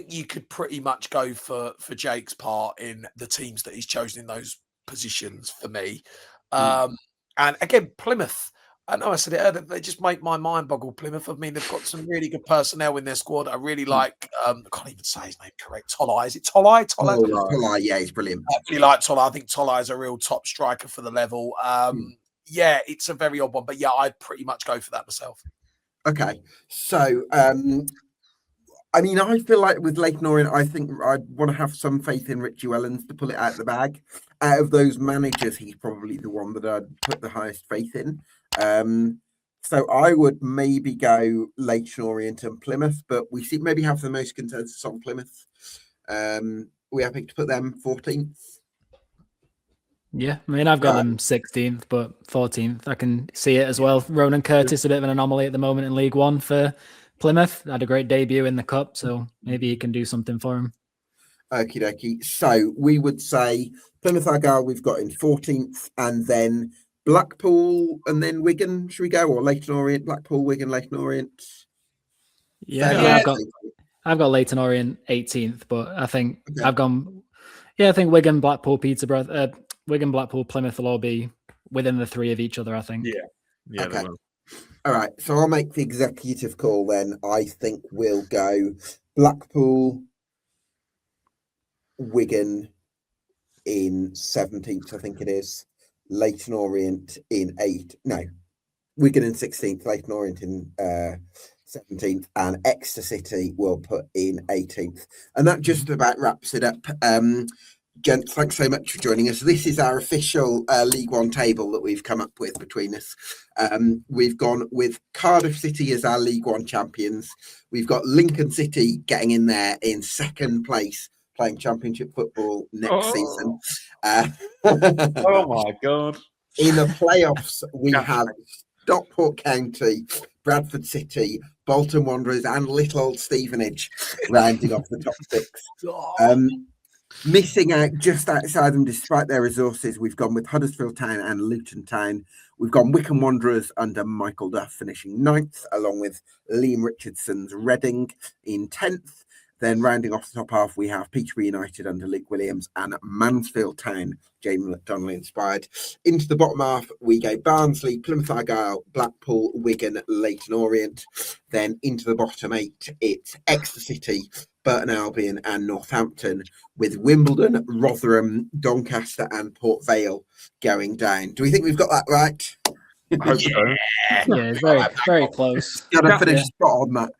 you could pretty much go for Jake's part in the teams that he's chosen in those positions for me. And again, Plymouth, I know I said it earlier, they just make my mind boggle, Plymouth. I mean, they've got some really good personnel in their squad. I really like, I can't even say his name correct. Tolai, is it Tolai? Tolai, yeah, he's brilliant. I actually like Tolai. I think Tolai is a real top striker for the level. Yeah, it's a very odd one, but yeah, I'd pretty much go for that myself. Okay, so I mean, I feel like with Leyton Orient, I think I want to have some faith in Richie Wellens to pull it out of the bag. Out of those managers, he's probably the one that I'd put the highest faith in. So I would maybe go Leyton Orient and Plymouth, but we maybe have the most consensus on Plymouth. We happy to put them 14th? Yeah, I mean, I've got them 16th, but 14th. I can see it as well. Ronan Curtis, a bit of an anomaly at the moment in League One for Plymouth. Had a great debut in the Cup, so maybe he can do something for him. Okie dokie. So we would say Plymouth Argyle we've got in 14th, and then Blackpool, and then Wigan. Should we go? Or Leyton Orient, Blackpool, Wigan, Leyton Orient? Yeah, I've got Leyton Orient 18th, but I think I've gone. Yeah, I think Wigan, Blackpool, Peterborough, Wigan, Blackpool, Plymouth will all be within the three of each other, I think. Yeah. Okay. All right. So I'll make the executive call then. I think we'll go Blackpool, Wigan in 17th, I think it is. Leyton Orient in 8th. No, Wigan in 16th, Leyton Orient in 17th, and Exeter City will put in 18th. And that just about wraps it up. Gents, thanks so much for joining us. This is our official League One table that we've come up with between us. We've gone with Cardiff City as our League One champions. We've got Lincoln City getting in there in second place, playing Championship football next season. Oh my God. In the playoffs, we have Stockport County, Bradford City, Bolton Wanderers, and little old Stevenage rounding off the top 6. Missing out just outside them, despite their resources, we've gone with Huddersfield Town and Luton Town. We've gone Wycombe Wanderers under Michael Duff, finishing 9th, along with Liam Richardson's Reading in 10th. Then rounding off the top half, we have Peterborough United under Luke Williams and Mansfield Town, Jamie McDonnell inspired. Into the bottom half, we go Barnsley, Plymouth Argyle, Blackpool, Wigan, Leyton Orient. Then into the bottom 8, it's Exeter City, Burton Albion and Northampton, with Wimbledon, Rotherham, Doncaster and Port Vale going down. Do we think we've got that right? I hope so. Yeah, very, very close. Gotta finish spot on that.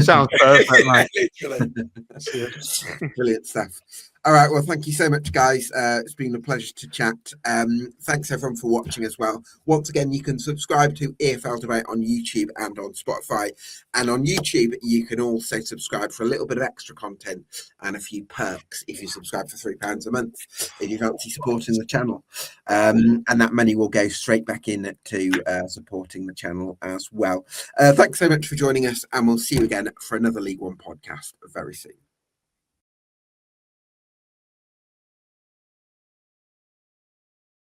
Sounds perfect, mate. Brilliant stuff. All right, well, thank you so much, guys. It's been a pleasure to chat. Thanks, everyone, for watching as well. Once again, you can subscribe to EFL Debate on YouTube and on Spotify. And on YouTube, you can also subscribe for a little bit of extra content and a few perks if you subscribe for £3 a month, if you fancy supporting the channel. And that money will go straight back in to supporting the channel as well. Thanks so much for joining us, and we'll see you again for another League One podcast very soon.